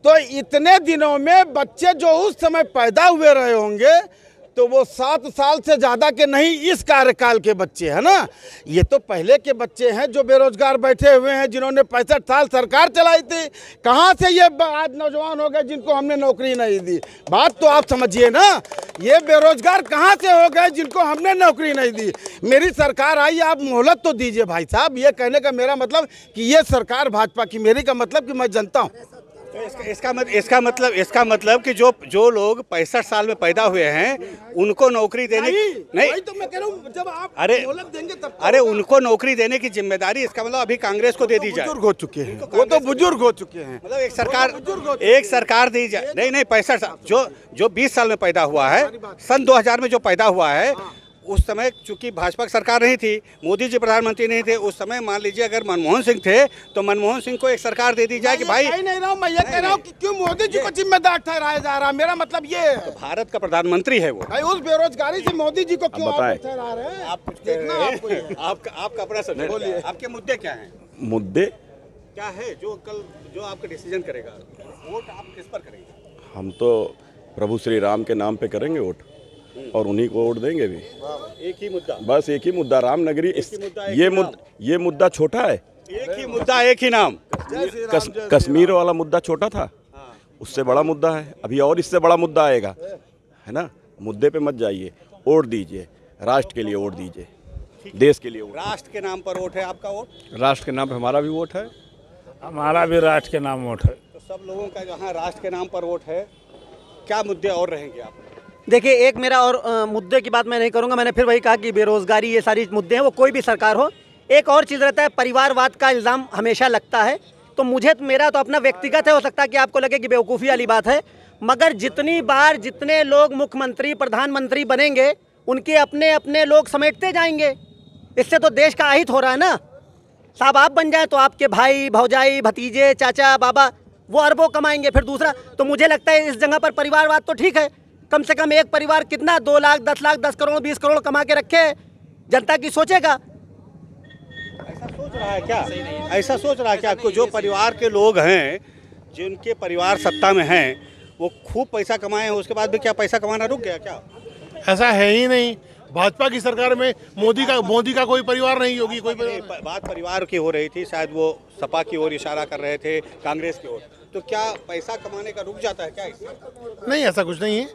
तो इतने दिनों में बच्चे जो उस समय पैदा हुए रहे होंगे तो वो 7 साल से ज़्यादा के नहीं, इस कार्यकाल के बच्चे हैं ना। ये तो पहले के बच्चे हैं जो बेरोजगार बैठे हुए हैं, जिन्होंने 65 साल सरकार चलाई थी। कहाँ से ये आज नौजवान हो गए जिनको हमने नौकरी नहीं दी? बात तो आप समझिए ना, ये बेरोजगार कहाँ से हो गए जिनको हमने नौकरी नहीं दी? मेरी सरकार आई, आप मोहलत तो दीजिए भाई साहब। ये कहने का मेरा मतलब कि ये सरकार भाजपा की, मेरी का मतलब कि मैं जनता हूँ। तो इसका मतलब कि जो लोग 65 साल में पैदा हुए हैं उनको नौकरी देने नहीं तो मैं कह रहा हूं, जब आप मोहलत देंगे तब अरे उनको नौकरी देने की जिम्मेदारी, इसका मतलब अभी कांग्रेस को दे दी जाए। बुजुर्ग हो चुके हैं, वो तो बुजुर्ग हो चुके हैं। मतलब एक सरकार दी जाए। नहीं 65 साल, जो 20 साल में पैदा हुआ है, सन 2000 में जो पैदा हुआ है, उस समय चूंकि भाजपा की सरकार नहीं थी, मोदी जी प्रधानमंत्री नहीं थे उस समय, मान लीजिए अगर मनमोहन सिंह थे तो मनमोहन सिंह को एक सरकार दे दी जाए कि भाई नहीं रहा हूं, मैं ये कह रहा हूं कि क्यों मोदी जी को जिम्मेदार ठहराया जा रहा है। मेरा मतलब ये है, तो भारत का प्रधानमंत्री है वो, भाई उस बेरोजगारी से मोदी जी को क्यों ठहरा रहे हैं? आप देखना, आपका अपना सब बोलिए, आपके मुद्दे क्या हैं? मुद्दे क्या है जो आपका डिसीजन करेगा? वोट आप किस पर करेंगे? हम तो प्रभु श्री राम के नाम पे करेंगे वोट, और उन्हीं को वोट देंगे भी। एक ही मुद्दा, बस एक ही मुद्दा, रामनगरी। ये मुद्दा छोटा है, एक ही मुद्दा एक ही नाम। कश्मीर वाला मुद्दा छोटा था, उससे बड़ा मुद्दा है अभी, और इससे बड़ा मुद्दा आएगा, है ना। मुद्दे पे मत जाइए, वोट दीजिए, राष्ट्र के लिए वोट दीजिए, देश के लिए वोट। राष्ट्र के नाम पर वोट है आपका? वोट राष्ट्र के नाम पर हमारा भी वोट है, हमारा भी राष्ट्र के नाम वोट है। तो सब लोगों का जहाँ राष्ट्र के नाम पर वोट है, क्या मुद्दे और रहेंगे आप? देखिए, एक मेरा और मुद्दे की बात मैं नहीं करूंगा। मैंने फिर वही कहा कि बेरोजगारी, ये सारी मुद्दे हैं, वो कोई भी सरकार हो। एक और चीज़ रहता है, परिवारवाद का इल्ज़ाम हमेशा लगता है। तो मुझे, मेरा तो अपना व्यक्तिगत है, हो सकता है कि आपको लगे कि बेवकूफ़ी वाली बात है, मगर जितनी बार जितने लोग मुख्यमंत्री प्रधानमंत्री बनेंगे उनके अपने अपने लोग समेटते जाएंगे। इससे तो देश का अहित हो रहा है ना साहब। आप बन जाए तो आपके भाई भौजाई भतीजे चाचा बाबा वो अरबों कमाएंगे, फिर दूसरा। तो मुझे लगता है इस जगह पर परिवारवाद तो ठीक है, कम से कम एक परिवार कितना 2 लाख 10 लाख 10 करोड़ 20 करोड़ कमा के रखे, जनता की सोचेगा। ऐसा सोच रहा है क्या? ऐसा सोच रहा है क्या? जो परिवार के लोग हैं जिनके परिवार सत्ता में हैं वो खूब पैसा कमाए हैं, उसके बाद भी क्या पैसा कमाना रुक गया क्या? ऐसा है ही नहीं। भाजपा की सरकार में मोदी का कोई परिवार नहीं होगी। कोई बात परिवार की हो रही थी, शायद वो सपा की ओर इशारा कर रहे थे, कांग्रेस की ओर। तो क्या पैसा कमाने का रुक जाता है क्या इससे? नहीं, ऐसा कुछ नहीं है।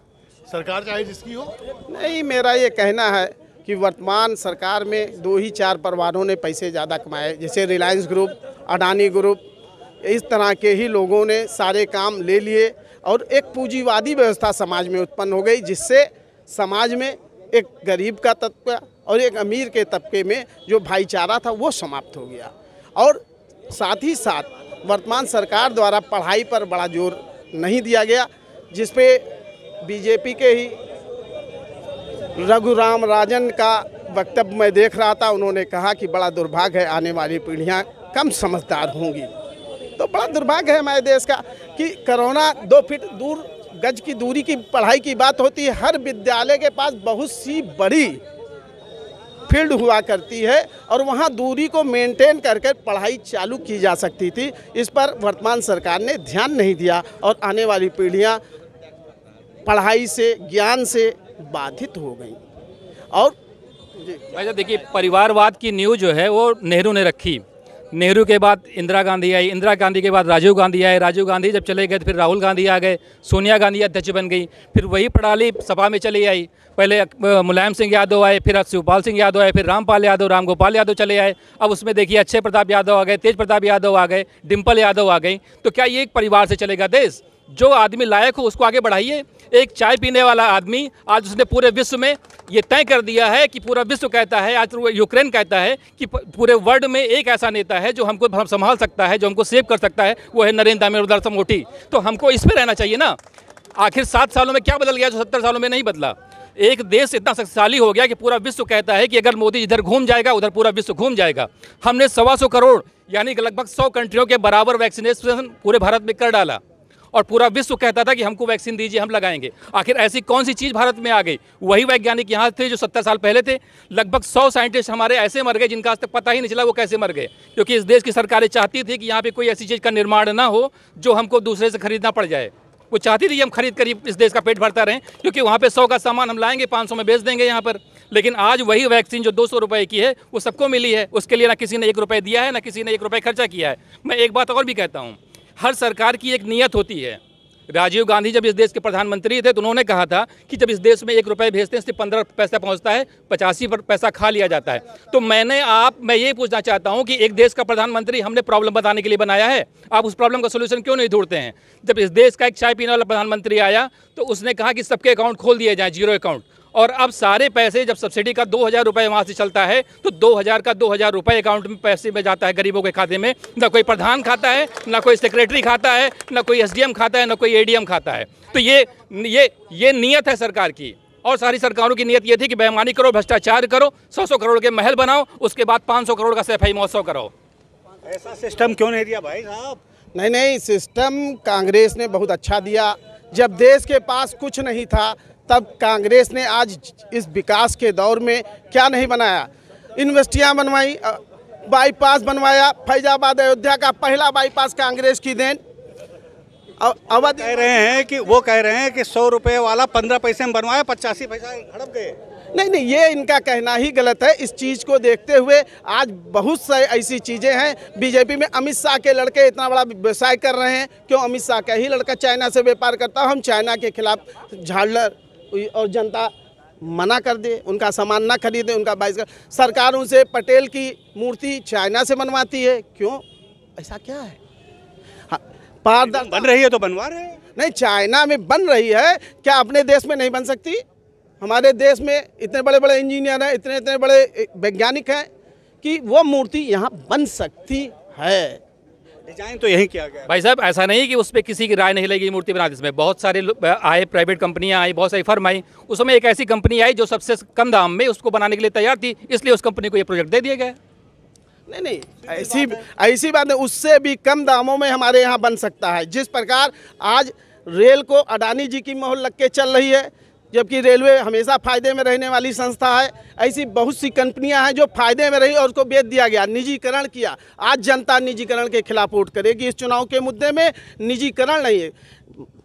सरकार चाहे जिसकी हो। नहीं, मेरा ये कहना है कि वर्तमान सरकार में 2 ही 4 परिवारों ने पैसे ज़्यादा कमाए, जैसे रिलायंस ग्रुप, अडानी ग्रुप, इस तरह के ही लोगों ने सारे काम ले लिए और एक पूंजीवादी व्यवस्था समाज में उत्पन्न हो गई, जिससे समाज में एक गरीब का तबका और एक अमीर के तबके में जो भाईचारा था वो समाप्त हो गया। और साथ ही साथ वर्तमान सरकार द्वारा पढ़ाई पर बड़ा जोर नहीं दिया गया, जिसपे बीजेपी के ही रघुराम राजन का वक्तव्य मैं देख रहा था। उन्होंने कहा कि बड़ा दुर्भाग्य है, आने वाली पीढ़ियां कम समझदार होंगी। तो बड़ा दुर्भाग्य है हमारे देश का कि कोरोना 2 फीट दूर गज की दूरी की पढ़ाई की बात होती है। हर विद्यालय के पास बहुत सी बड़ी फील्ड हुआ करती है और वहाँ दूरी को मेंटेन करके पढ़ाई चालू की जा सकती थी। इस पर वर्तमान सरकार ने ध्यान नहीं दिया और आने वाली पीढ़ियाँ पढ़ाई से, ज्ञान से बाधित हो गई। और भाई साहब देखिए, परिवारवाद की नींव जो है वो नेहरू ने रखी। नेहरू के बाद इंदिरा गांधी आई, इंदिरा गांधी के बाद राजीव गांधी आए, राजीव गांधी जब चले गए तो फिर राहुल गांधी आ गए, सोनिया गांधी अध्यक्ष बन गई, फिर वही प्रणाली सपा में चली आई। पहले मुलायम सिंह यादव आए, फिर शिवपाल सिंह यादव आए, फिर रामपाल यादव, रामगोपाल यादव चले आए। अब उसमें देखिए अक्षय प्रताप यादव आ गए, तेज प्रताप यादव आ गए, डिम्पल यादव आ गई। तो क्या ये एक परिवार से चलेगा देश? जो आदमी लायक हो उसको आगे बढ़ाइए। एक चाय पीने वाला आदमी आज उसने पूरे विश्व में ये तय कर दिया है कि पूरा विश्व कहता है, आज यूक्रेन कहता है कि पूरे वर्ल्ड में एक ऐसा नेता है जो हमको संभाल सकता है, जो हमको सेव कर सकता है, वो है नरेंद्र दामोदर मोदी। तो हमको इस पे रहना चाहिए ना। आखिर 7 सालों में क्या बदल गया जो 70 सालों में नहीं बदला? एक देश इतना शक्तिशाली हो गया कि पूरा विश्व कहता है कि अगर मोदी इधर घूम जाएगा उधर पूरा विश्व घूम जाएगा। हमने 125 करोड़ यानी लगभग 100 कंट्रियों के बराबर वैक्सीनेशन पूरे भारत में कर डाला और पूरा विश्व कहता था कि हमको वैक्सीन दीजिए, हम लगाएंगे। आखिर ऐसी कौन सी चीज़ भारत में आ गई? वही वैज्ञानिक यहाँ थे जो 70 साल पहले थे। लगभग 100 साइंटिस्ट हमारे ऐसे मर गए जिनका आज तक पता ही नहीं चला वो कैसे मर गए, क्योंकि इस देश की सरकारें चाहती थी कि यहाँ पे कोई ऐसी चीज़ का निर्माण ना हो जो हमको दूसरे से खरीदना पड़ जाए। वो चाहती थी हम खरीद कर इस देश का पेट भरता रहें, क्योंकि वहाँ पे 100 का सामान हम लाएंगे 500 में बेच देंगे यहाँ पर। लेकिन आज वही वैक्सीन जो 200 रुपये की है वो सबको मिली है, उसके लिए ना किसी ने 1 रुपये दिया है, ना किसी ने 1 रुपये खर्चा किया है। मैं एक बात और भी कहता हूँ, हर सरकार की एक नीयत होती है। राजीव गांधी जब इस देश के प्रधानमंत्री थे तो उन्होंने कहा था कि जब इस देश में 1 रुपये भेजते हैं सिर्फ 15 पैसा पहुंचता है, 85 पैसा खा लिया जाता है। तो मैं ये पूछना चाहता हूं कि एक देश का प्रधानमंत्री हमने प्रॉब्लम बताने के लिए बनाया है, आप उस प्रॉब्लम का सोल्यूशन क्यों नहीं ढूंढते हैं? जब इस देश का एक चाय पीने वाला प्रधानमंत्री आया तो उसने कहा कि सबके अकाउंट खोल दिए जाएँ, 0 अकाउंट। और अब सारे पैसे जब सब्सिडी का 2000 रुपये वहाँ से चलता है तो 2000 का 2000 रुपये अकाउंट में पैसे में जाता है गरीबों के खाते में। ना कोई प्रधान खाता है, ना कोई सेक्रेटरी खाता है, ना कोई SDM खाता है, ना कोई ADM खाता है। तो ये नीयत है सरकार की। और सारी सरकारों की नीयत ये थी कि बेईमानी करो, भ्रष्टाचार करो, 100 करोड़ के महल बनाओ, उसके बाद 500 करोड़ का सफाई महोत्सव कराओ। ऐसा सिस्टम क्यों नहीं दिया भाई साहब? नहीं, सिस्टम कांग्रेस ने बहुत अच्छा दिया। जब देश के पास कुछ नहीं था तब कांग्रेस ने आज इस विकास के दौर में क्या नहीं बनाया? यूनिवर्सिटियाँ बनवाई, बाईपास बनवाया। फैजाबाद अयोध्या का पहला बाईपास कांग्रेस की देन। अवध कह रहे हैं कि 100 रुपये वाला 15 पैसे में बनवाया, 85 पैसा हड़प गए। नहीं, ये इनका कहना ही गलत है। इस चीज़ को देखते हुए आज बहुत सारी ऐसी चीज़ें हैं। बीजेपी में अमित शाह के लड़के इतना बड़ा व्यवसाय कर रहे हैं। क्यों? अमित शाह का ही लड़का चाइना से व्यापार करता। हम चाइना के खिलाफ झाड़लर और जनता मना कर दे, उनका सामान ना खरीदे, उनका सरकार उनसे पटेल की मूर्ति चाइना से बनवाती है। क्यों? ऐसा क्या है? पारदर्शिता बन रही है तो बनवा रहे हैं। नहीं, चाइना में बन रही है, क्या अपने देश में नहीं बन सकती? हमारे देश में इतने बड़े बड़े इंजीनियर हैं, इतने बड़े वैज्ञानिक हैं कि वो मूर्ति यहाँ बन सकती है। डिजाइन तो यही किया गया। भाई साहब ऐसा नहीं कि उस पर किसी की राय नहीं लगी मूर्ति बनाने। इसमें बहुत सारे आए, प्राइवेट कंपनियां आई, बहुत सारी फर्म आई। उसमें एक ऐसी कंपनी आई जो सबसे कम दाम में उसको बनाने के लिए तैयार थी, इसलिए उस कंपनी को ये प्रोजेक्ट दे दिया गया। नहीं, ऐसी बात है। उससे भी कम दामों में हमारे यहाँ बन सकता है। जिस प्रकार आज रेल को अडानी जी की मोहर लग के चल रही है, जबकि रेलवे हमेशा फ़ायदे में रहने वाली संस्था है। ऐसी बहुत सी कंपनियां हैं जो फ़ायदे में रही और उसको बेच दिया गया, निजीकरण किया। आज जनता निजीकरण के खिलाफ वोट करेगी। इस चुनाव के मुद्दे में निजीकरण नहीं है।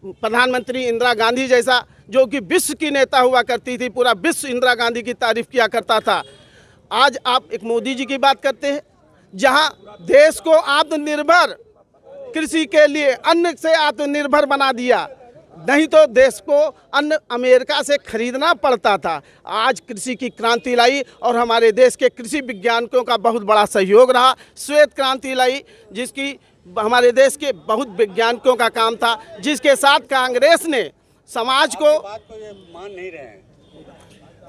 प्रधानमंत्री इंदिरा गांधी जैसा, जो कि विश्व की नेता हुआ करती थी, पूरा विश्व इंदिरा गांधी की तारीफ किया करता था। आज आप एक मोदी जी की बात करते हैं, जहां देश को आत्मनिर्भर, कृषि के लिए अन्न से आत्मनिर्भर बना दिया। नहीं तो देश को अन्न अमेरिका से खरीदना पड़ता था। आज कृषि की क्रांति लाई और हमारे देश के कृषि वैज्ञानिकों का बहुत बड़ा सहयोग रहा। श्वेत क्रांति लाई, जिसकी हमारे देश के बहुत वैज्ञानिकों का काम था, जिसके साथ कांग्रेस ने समाज को मान नहीं रहे हैं।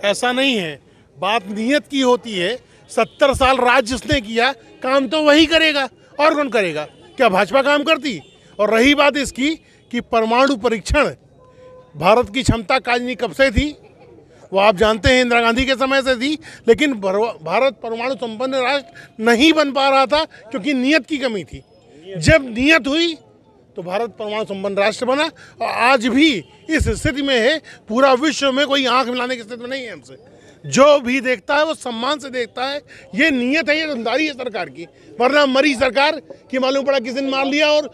ऐसा नहीं है, बात नीयत की होती है। 70 साल राज जिसने किया, काम तो वही करेगा, और कौन करेगा? क्या भाजपा काम करती? और रही बात इसकी कि परमाणु परीक्षण, भारत की क्षमता काजनी कब से थी? वो आप जानते हैं, इंदिरा गांधी के समय से थी। लेकिन भारत परमाणु संपन्न राष्ट्र नहीं बन पा रहा था क्योंकि नीयत की कमी थी। जब नीयत हुई तो भारत परमाणु संपन्न राष्ट्र बना, और आज भी इस स्थिति में है। पूरा विश्व में कोई आंख मिलाने की स्थिति में नहीं है हमसे। जो भी देखता है वो सम्मान से देखता है। ये नीयत है, ये ईमानदारी है सरकार की। वरना मरी सरकार की मालूम पड़ा किसी ने मार लिया और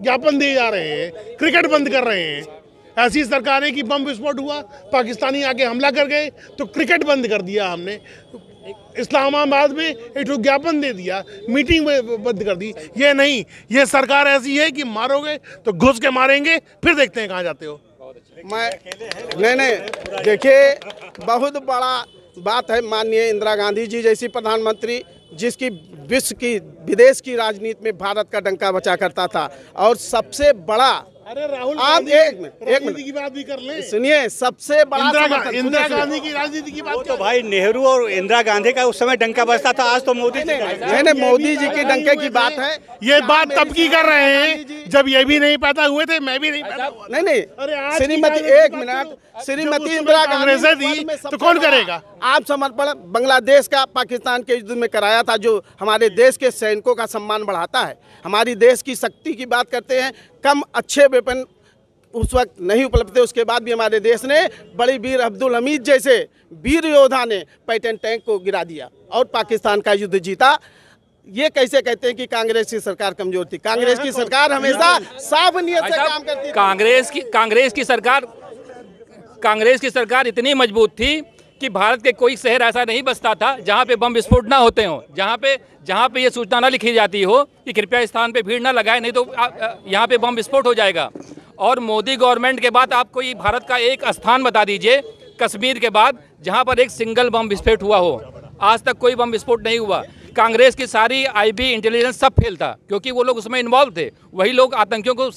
ज्ञापन दिए जा रहे हैं, क्रिकेट बंद कर रहे हैं। ऐसी सरकार है कि बम विस्फोट हुआ, पाकिस्तानी आके हमला कर गए तो क्रिकेट बंद कर दिया हमने। इस्लामाबाद में एक ज्ञापन दे दिया, मीटिंग बंद कर दी। ये नहीं, ये सरकार ऐसी है कि मारोगे तो घुस के मारेंगे, फिर देखते हैं कहाँ जाते हो। नहीं, देखिए, बहुत बड़ा बात है। माननीय इंदिरा गांधी जी जैसी प्रधानमंत्री, जिसकी विश्व की, विदेश की राजनीति में भारत का डंका बचा करता था। और सबसे बड़ा, अरे राहुल, आप एक मिनट की बात भी कर ले। सुनिए, सबसे बड़ा इंदिरा गांधी की राजनीति की बात तो भाई नेहरू और इंदिरा गांधी का उस समय डंका बजता था, आज तो मोदी जी नहीं, मोदी जी के डंके की बात है। ये बात तब की कर रहे हैं जब ये भी नहीं पैदा हुए थे, मैं भी नहीं पैदा हुआ। नहीं, श्रीमती, एक मिनट, श्रीमती इंदिरा गांधी दी तो कौन करेगा? आप समर्पण बांग्लादेश का पाकिस्तान के युद्ध में कराया था, जो हमारे देश के सैनिकों का सम्मान बढ़ाता है। हमारी देश की शक्ति की बात करते हैं, कम अच्छे वेपन उस वक्त नहीं उपलब्ध थे, उसके बाद भी हमारे देश ने बड़ी वीर अब्दुल हमीद जैसे वीर योद्धा ने पैटर्न टैंक को गिरा दिया और पाकिस्तान का युद्ध जीता। ये कैसे कहते हैं कि कांग्रेस की सरकार कमजोर थी? कांग्रेस की सरकार हमेशा साफ नियत से काम करती थी। कांग्रेस की सरकार इतनी मजबूत थी कि भारत के कोई शहर ऐसा नहीं बसता था जहां पे बम विस्फोट ना होते हों, जहां पे ये सूचना ना लिखी जाती हो कि कृपया इस स्थान पे भीड़ ना लगाए, नहीं तो यहाँ पे बम विस्फोट हो जाएगा। और मोदी गवर्नमेंट के बाद आप कोई भारत का एक स्थान बता दीजिए कश्मीर के बाद जहां पर एक सिंगल बम विस्फोट हुआ हो। आज तक कोई बम विस्फोट नहीं हुआ। कांग्रेस की सारी आईबी इंटेलिजेंस सब फेल था, क्योंकि वो लोग उसमें इन्वॉल्व थे। वही लोग आतंकियों को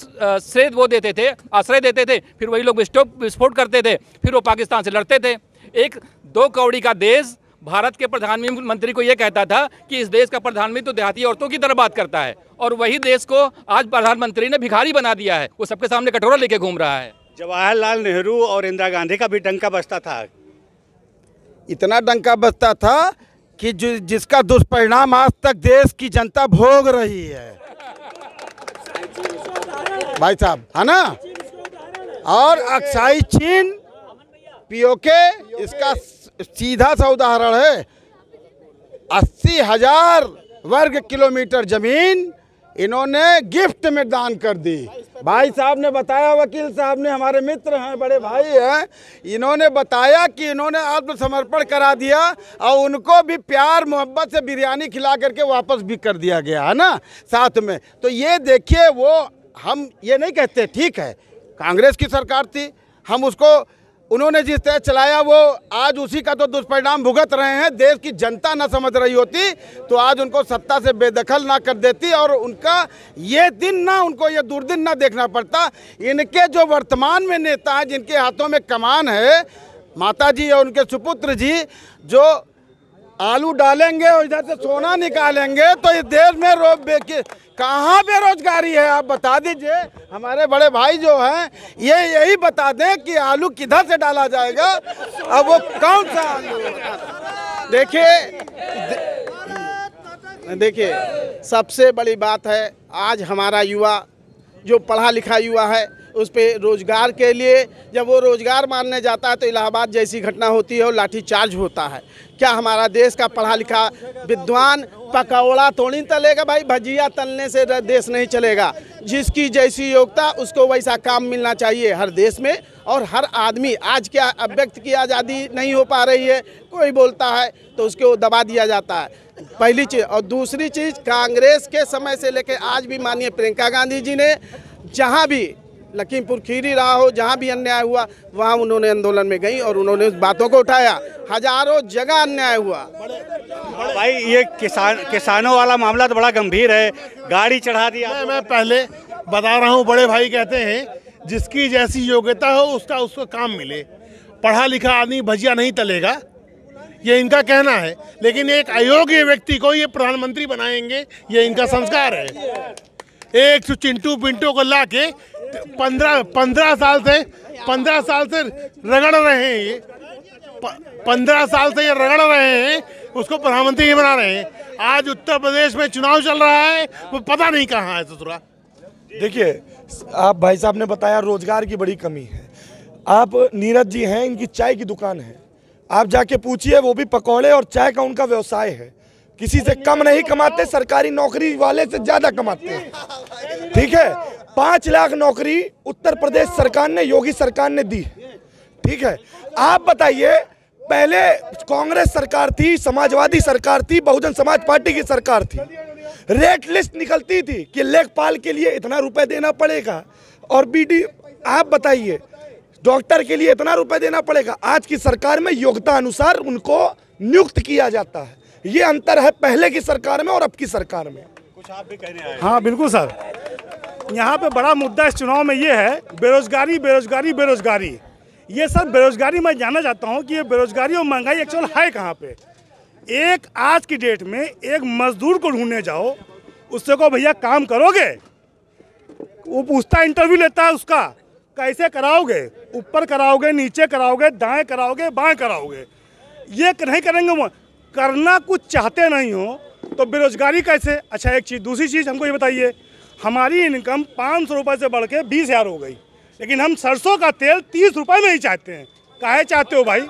आश्रय देते थे, फिर वही लोग विस्फोट करते थे, फिर वो पाकिस्तान से लड़ते थे। एक 2 करोड़ का देश भारत के प्रधानमंत्री को ये कहता था कि इस देश का प्रधानमंत्री तो देहाती औरतों की तरह बात करता है, और वही देश को आज प्रधानमंत्री ने भिखारी बना दिया है। वो सबके सामने कटोरा लेके घूम रहा है। जवाहरलाल नेहरू और इंदिरा गांधी का भी डंका बजता था। इतना डंका बजता था कि जिसका दुष्परिणाम आज तक देश की जनता भोग रही है, भाई साहब, है ना। और अक्साई चीन, पीओके, इसका सीधा सा उदाहरण है। 80,000 वर्ग किलोमीटर जमीन इन्होंने गिफ्ट में दान कर दी। भाई साहब ने बताया, वकील साहब ने, हमारे मित्र हैं, बड़े भाई हैं, इन्होंने बताया कि इन्होंने आत्मसमर्पण करा दिया और उनको भी प्यार मोहब्बत से बिरयानी खिला करके वापस भी कर दिया गया, है ना, साथ में। तो ये देखिए, वो हम ये नहीं कहते, ठीक है, कांग्रेस की सरकार थी, हम उसको, उन्होंने जिस तरह चलाया वो आज उसी का तो दुष्परिणाम भुगत रहे हैं। देश की जनता ना समझ रही होती तो आज उनको सत्ता से बेदखल ना कर देती और उनका ये दिन ना, उनको ये दुर्दिन ना देखना पड़ता। इनके जो वर्तमान में नेता हैं, जिनके हाथों में कमान है, माता जी और उनके सुपुत्र जी, जो आलू डालेंगे और इधर से सोना निकालेंगे, तो इस देश में कहाँ बेरोजगारी है? आप बता दीजिए। हमारे बड़े भाई जो हैं, ये यही बता दें कि आलू किधर से डाला जाएगा, अब वो कौन सा आलू? देखिए, सबसे बड़ी बात है, आज हमारा युवा जो पढ़ा लिखा युवा है, उस पर रोज़गार के लिए जब वो रोज़गार मांगने जाता है तो इलाहाबाद जैसी घटना होती है और लाठीचार्ज होता है। क्या हमारा देश का पढ़ा लिखा विद्वान पकौड़ा थोड़ी तलेगा भाई, भजिया तलने से देश नहीं चलेगा। जिसकी जैसी योग्यता उसको वैसा काम मिलना चाहिए हर देश में और हर आदमी। आज क्या अभिव्यक्त की आज़ादी नहीं हो पा रही है, कोई बोलता है तो उसको दबा दिया जाता है, पहली चीज़। और दूसरी चीज़, कांग्रेस के समय से लेकर आज भी माननीय प्रियंका गांधी जी ने जहां भी लखीमपुर खीरी रहा हो, जहां भी अन्याय हुआ वहां उन्होंने आंदोलन में गई और उन्होंने उस बातों को उठाया। हजारों जगह अन्याय हुआ। भाई ये किसानों वाला मामला तो बड़ा गंभीर है, गाड़ी चढ़ा दिया। मैं पहले बता रहा हूँ, बड़े भाई कहते हैं जिसकी जैसी योग्यता हो उसको काम मिले। पढ़ा लिखा आदमी भजिया नहीं तलेगा, ये इनका कहना है। लेकिन एक अयोग्य व्यक्ति को ये प्रधानमंत्री बनाएंगे, ये इनका संस्कार है। एक चिंटू पिंटू को ला के 15 साल से रगड़ रहे हैं, ये 15 साल से ये रगड़ रहे हैं, उसको प्रधानमंत्री बना रहे हैं। आज उत्तर प्रदेश में चुनाव चल रहा है, वो पता नहीं कहाँ है ससुरा। देखिए, आप भाई साहब ने बताया रोजगार की बड़ी कमी है। आप नीरज जी हैं, इनकी चाय की दुकान है, आप जाके पूछिए, वो भी पकौड़े और चाय का उनका व्यवसाय है। किसी से कम नहीं कमाते, सरकारी नौकरी वाले से ज्यादा कमाते हैं। ठीक है, 5 लाख नौकरी उत्तर प्रदेश सरकार ने, योगी सरकार ने दी। ठीक है, आप बताइए, पहले कांग्रेस सरकार थी, समाजवादी सरकार थी, बहुजन समाज पार्टी की सरकार थी, रेट लिस्ट निकलती थी कि लेखपाल के लिए इतना रुपए देना पड़ेगा और बीडी, आप बताइए डॉक्टर के लिए इतना रुपए देना पड़ेगा। आज की सरकार में योग्यता अनुसार उनको नियुक्त किया जाता है। ये अंतर है पहले की सरकार में और अब की सरकार में। कुछ आप भी कहने आए। हाँ बिल्कुल सर, यहाँ पे बड़ा मुद्दा इस चुनाव में ये है बेरोजगारी बेरोजगारी बेरोजगारी। ये सर बेरोजगारी मैं जानना चाहता हूँ कि ये बेरोजगारी और महंगाई एक्चुअल है कहाँ पे। एक आज की डेट में एक मजदूर को ढूंढने जाओ, उससे को भैया काम करोगे, वो पूछता इंटरव्यू लेता है उसका, कैसे कराओगे, ऊपर कराओगे, नीचे कराओगे, दाएं कराओगे, बाएं कराओगे, ये नहीं करेंगे। वो करना कुछ चाहते नहीं हो तो बेरोजगारी कैसे। अच्छा एक चीज़, दूसरी चीज़ हमको ये बताइए, हमारी इनकम 500 रुपये से बढ़ के 20,000 हो गई, लेकिन हम सरसों का तेल 30 रुपये में ही चाहते हैं। काहे चाहते हो भाई,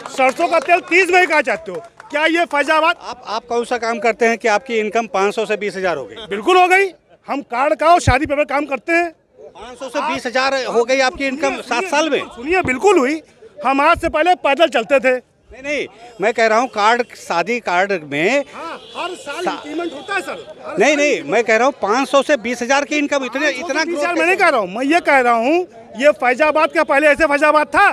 सरसों का तेल 30 में ही कहा चाहते हो? क्या ये फैजाबाद? आप कौन सा काम करते हैं कि आपकी इनकम 500 से 20,000 हो गई? बिल्कुल हो गई। हम कार्ड का और शादी पेपर काम करते हैं। 500 से 20,000 हो गई आपकी इनकम 7 साल में? सुनिए, बिल्कुल हुई। हम आज से पहले पैदल चलते थे। नहीं, मैं कह रहा हूँ कार्ड, शादी कार्ड में हर साल इंक्रीमेंट होता है सर। नहीं, मैं कह रहा हूँ 500 से 20,000 की इनकम इतना मैं नहीं कह रहा हूँ, मैं ये कह रहा हूँ ये फैजाबाद का पहले ऐसे फैजाबाद था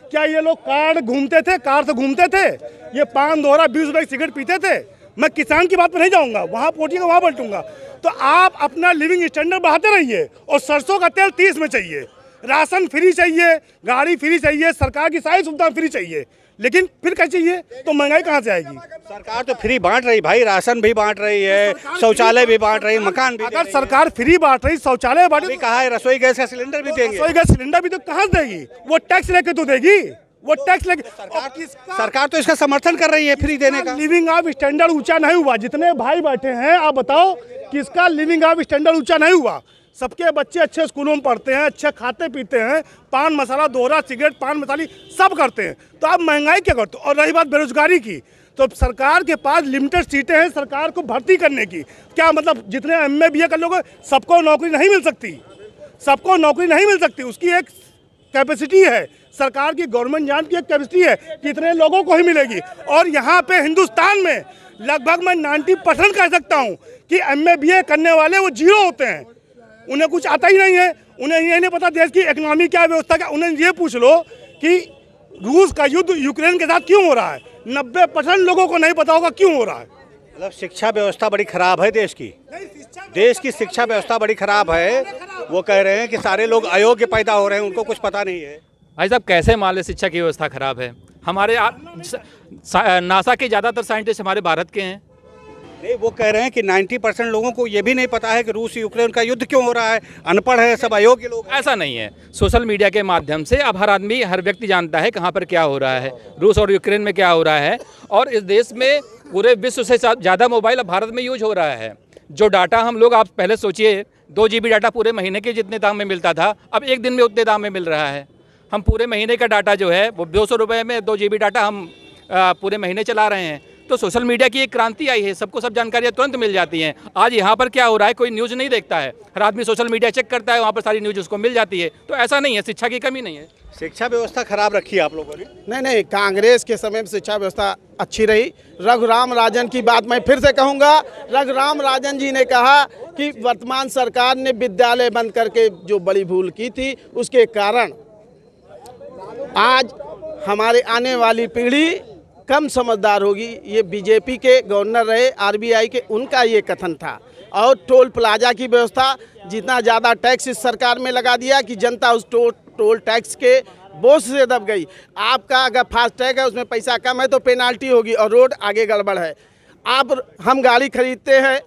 क्या? ये लोग कार्ड घूमते थे, कार से घूमते थे, ये पान दोहरा 20 रुपए की सिगरेट पीते थे। मैं किसान की बात पर नहीं जाऊँगा, वहाँ पोटी का वहाँ पलटूंगा। तो आप अपना लिविंग स्टैंडर्ड बढ़ाते रहिए और सरसों का तेल 30 में चाहिए, राशन फ्री चाहिए, गाड़ी फ्री चाहिए, सरकार की सारी सुविधा फ्री चाहिए, लेकिन फिर क्या चाहिए? तो महंगाई कहाँ से आएगी? सरकार तो फ्री बांट रही भाई, राशन भी बांट रही है, शौचालय भी बांट रही है, मकान भी। अगर सरकार फ्री बांट रही, शौचालय बांट रही, कहा है रसोई गैस का सिलेंडर भी देंगे। रसोई गैस सिलेंडर भी तो कहाँ से देगी? वो टैक्स लेके तो देगी, वो टैक्स लेके। सरकार तो इसका समर्थन कर रही है फ्री देने का। लिविंग ऑफ स्टैंडर्ड ऊंचा नहीं हुआ। जितने भाई बैठे हैं आप बताओ किसका लिविंग ऑफ स्टैंडर्ड ऊंचा नहीं हुआ? सबके बच्चे अच्छे स्कूलों में पढ़ते हैं, अच्छे खाते पीते हैं, पान मसाला दोहरा सिगरेट पान मसाली सब करते हैं, तो आप महंगाई क्या करते हो? और रही बात बेरोजगारी की, तो सरकार के पास लिमिटेड सीटें हैं सरकार को भर्ती करने की। क्या मतलब जितने MA BA कर लोगे सबको नौकरी नहीं मिल सकती? सबको नौकरी नहीं मिल सकती, उसकी एक कैपेसिटी है, सरकार की गवर्नमेंट जॉब की एक कैपेसिटी है, कितने लोगों को ही मिलेगी। और यहाँ पे हिंदुस्तान में लगभग मैं 90% कह सकता हूँ कि MA BA करने वाले वो जीरो होते हैं, उन्हें कुछ आता ही नहीं है, उन्हें ये नहीं पता देश की इकोनॉमी क्या व्यवस्था क्या। उन्हें ये पूछ लो कि रूस का युद्ध यूक्रेन के साथ क्यों हो रहा है, 90% लोगों को नहीं पता होगा क्यों हो रहा है। मतलब शिक्षा व्यवस्था बड़ी खराब है देश की, देश की शिक्षा व्यवस्था बड़ी खराब है। वो कह रहे हैं कि सारे लोग अयोग्य पैदा हो रहे हैं, उनको कुछ पता नहीं है। भाई साहब कैसे मान ले शिक्षा की व्यवस्था खराब है? हमारे नासा के ज़्यादातर साइंटिस्ट हमारे भारत के हैं। नहीं, वो कह रहे हैं कि 90% लोगों को ये भी नहीं पता है कि रूस यूक्रेन का युद्ध क्यों हो रहा है, अनपढ़ है, सब अयोग्य लोग। ऐसा नहीं है, सोशल मीडिया के माध्यम से अब हर आदमी हर व्यक्ति जानता है कहाँ पर क्या हो रहा है, रूस और यूक्रेन में क्या हो रहा है। और इस देश में पूरे विश्व से ज़्यादा मोबाइल अब भारत में यूज हो रहा है। जो डाटा हम लोग, आप पहले सोचिए 2 GB डाटा पूरे महीने के जितने दाम में मिलता था अब 1 दिन में उतने दाम में मिल रहा है। हम पूरे महीने का डाटा जो है वो 200 रुपये में 2 GB डाटा हम पूरे महीने चला रहे हैं। तो सोशल मीडिया की एक क्रांति आई है, सबको सब जानकारियाँ तुरंत मिल जाती हैं। आज यहाँ पर क्या हो रहा है, कोई न्यूज़ नहीं देखता है, हर आदमी सोशल मीडिया चेक करता है, वहाँ पर सारी न्यूज़ उसको मिल जाती है। तो ऐसा नहीं है, शिक्षा की कमी नहीं है। शिक्षा व्यवस्था खराब रखी है आप लोगों ने? नहीं, कांग्रेस के समय में शिक्षा व्यवस्था अच्छी रही। रघुराम राजन की बात मैं फिर से कहूँगा। रघुराम राजन जी ने कहा कि वर्तमान सरकार ने विद्यालय बंद करके जो बड़ी भूल की थी, उसके कारण आज हमारे आने वाली पीढ़ी कम समझदार होगी। ये बीजेपी के गवर्नर रहे, आरबीआई के, उनका ये कथन था। और टोल प्लाजा की व्यवस्था, जितना ज़्यादा टैक्स इस सरकार में लगा दिया कि जनता उस टोल टैक्स के बोझ से दब गई। आपका अगर फास्टैग है उसमें पैसा कम है तो पेनाल्टी होगी और रोड आगे गड़बड़ है। हम गाड़ी खरीदते हैं,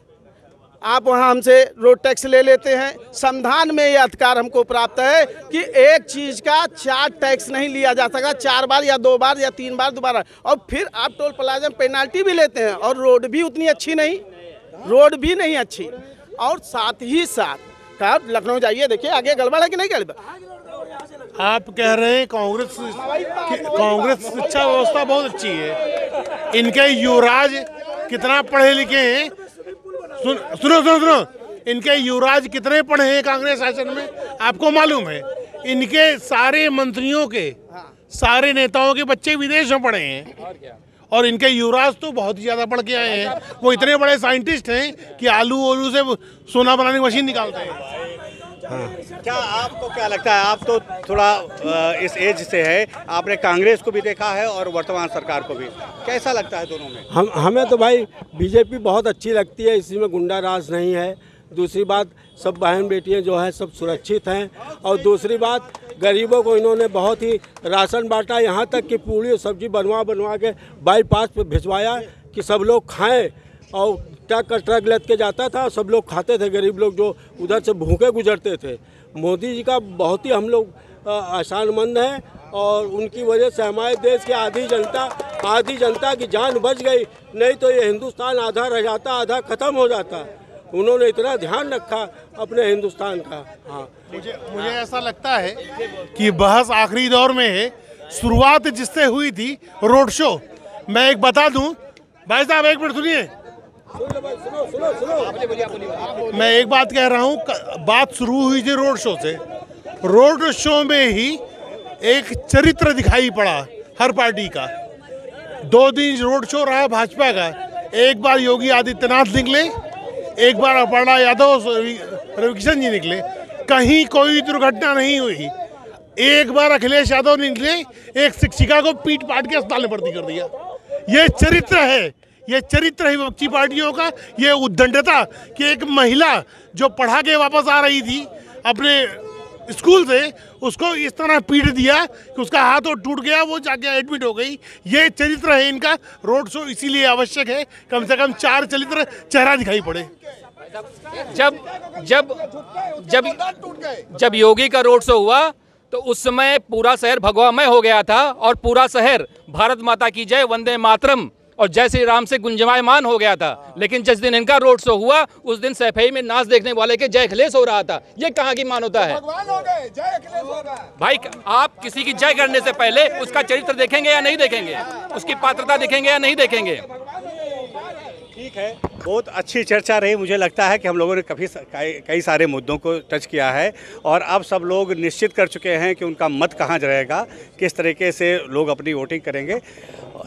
आप वहाँ हमसे रोड टैक्स ले लेते हैं। संविधान में ये अधिकार हमको प्राप्त है कि एक चीज़ का 4 टैक्स नहीं लिया जा सकता, 4 बार या 2 बार या 3 बार दोबारा। और फिर आप टोल प्लाजा में पेनाल्टी भी लेते हैं और रोड भी उतनी अच्छी नहीं, रोड भी नहीं अच्छी। और साथ ही साथ आप लखनऊ जाइए, देखिए आगे गड़बड़ है कि नहीं गड़बड़। आप कह रहे हैं कांग्रेस शिक्षा व्यवस्था बहुत अच्छी है, इनके युवराज कितना पढ़े लिखे हैं। सुनो, इनके युवराज कितने पढ़े हैं कांग्रेस शासन में आपको मालूम है? इनके सारे मंत्रियों के, सारे नेताओं के बच्चे विदेश में पढ़े हैं और इनके युवराज तो बहुत ही ज़्यादा पढ़ के आए हैं। वो इतने बड़े साइंटिस्ट हैं कि आलू से सोना बनाने की मशीन निकालते हैं। क्या आपको क्या लगता है, आप तो थोड़ा इस एज से है, आपने कांग्रेस को भी देखा है और वर्तमान सरकार को भी, कैसा लगता है दोनों में? हमें तो भाई बीजेपी बहुत अच्छी लगती है, इसी में गुंडा राज नहीं है। दूसरी बात, सब बहन बेटियां जो है सब सुरक्षित हैं। और दूसरी बात, गरीबों को इन्होंने बहुत ही राशन बांटा, यहाँ तक कि पूरी सब्जी बनवा के बाईपास पे भिजवाया कि सब लोग खाएं। और ट्रक लद के जाता था, सब लोग खाते थे, गरीब लोग जो उधर से भूखे गुजरते थे। मोदी जी का बहुत ही हम लोग आसानमंद हैं और उनकी वजह से हमारे देश की आधी जनता की जान बच गई, नहीं तो ये हिंदुस्तान आधा रह जाता, आधा ख़त्म हो जाता। उन्होंने इतना ध्यान रखा अपने हिंदुस्तान का। हाँ, मुझे ऐसा लगता है कि बहस आखिरी दौर में है। शुरुआत जिससे हुई थी रोड शो, मैं एक बता दूं, भाई साहब एक मिनट सुनिए, मैं एक बात कह रहा हूँ। बात शुरू हुई थी रोड शो से। रोड शो में ही एक चरित्र दिखाई पड़ा हर पार्टी का। 2 दिन रोड शो रहा भाजपा का। एक बार योगी आदित्यनाथ निकले, एक बार अपर्णा यादव, रविकिशन जी निकले, कहीं कोई दुर्घटना नहीं हुई। एक बार अखिलेश यादव निकले, एक शिक्षिका को पीट पाट के अस्पताल में भर्ती कर दिया। ये चरित्र है, ये चरित्र है विपक्षी पार्टियों का। ये उद्दंडता कि एक महिला जो पढ़ा के वापस आ रही थी अपने स्कूल से, उसको इस तरह पीट दिया कि उसका हाथ और टूट गया, वो जाके एडमिट हो गई। ये चरित्र है इनका। रोड शो इसीलिए आवश्यक है, कम से कम 4 चरित्र चेहरा दिखाई पड़े। जब योगी का रोड शो हुआ तो उस समय पूरा शहर भगवामय हो गया था और पूरा शहर भारत माता की जय, वंदे मातरम और जय श्री राम से गुंजयमान हो गया था। लेकिन जिस दिन इनका रोड शो हुआ उस दिन सैफई में नाच देखने वाले के जय अखिलेश हो रहा था। ये कहाँ की मानवता है भाई? आप किसी की जय करने से पहले उसका चरित्र देखेंगे या नहीं देखेंगे, उसकी पात्रता देखेंगे या नहीं देखेंगे? ठीक है, बहुत अच्छी चर्चा रही। मुझे लगता है कि हम लोगों ने कई सारे मुद्दों को टच किया है और अब सब लोग निश्चित कर चुके हैं कि उनका मत कहाँ रहेगा, किस तरीके से लोग अपनी वोटिंग करेंगे।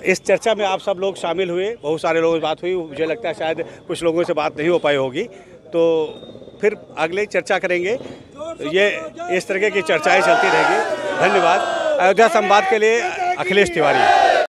इस चर्चा में आप सब लोग शामिल हुए, बहुत सारे लोगों से बात हुई। मुझे लगता है शायद कुछ लोगों से बात नहीं हो पाई होगी, तो फिर अगले चर्चा करेंगे। ये इस तरह की चर्चाएँ चलती रहेगी। धन्यवाद। अयोध्या संवाद के लिए अखिलेश तिवारी।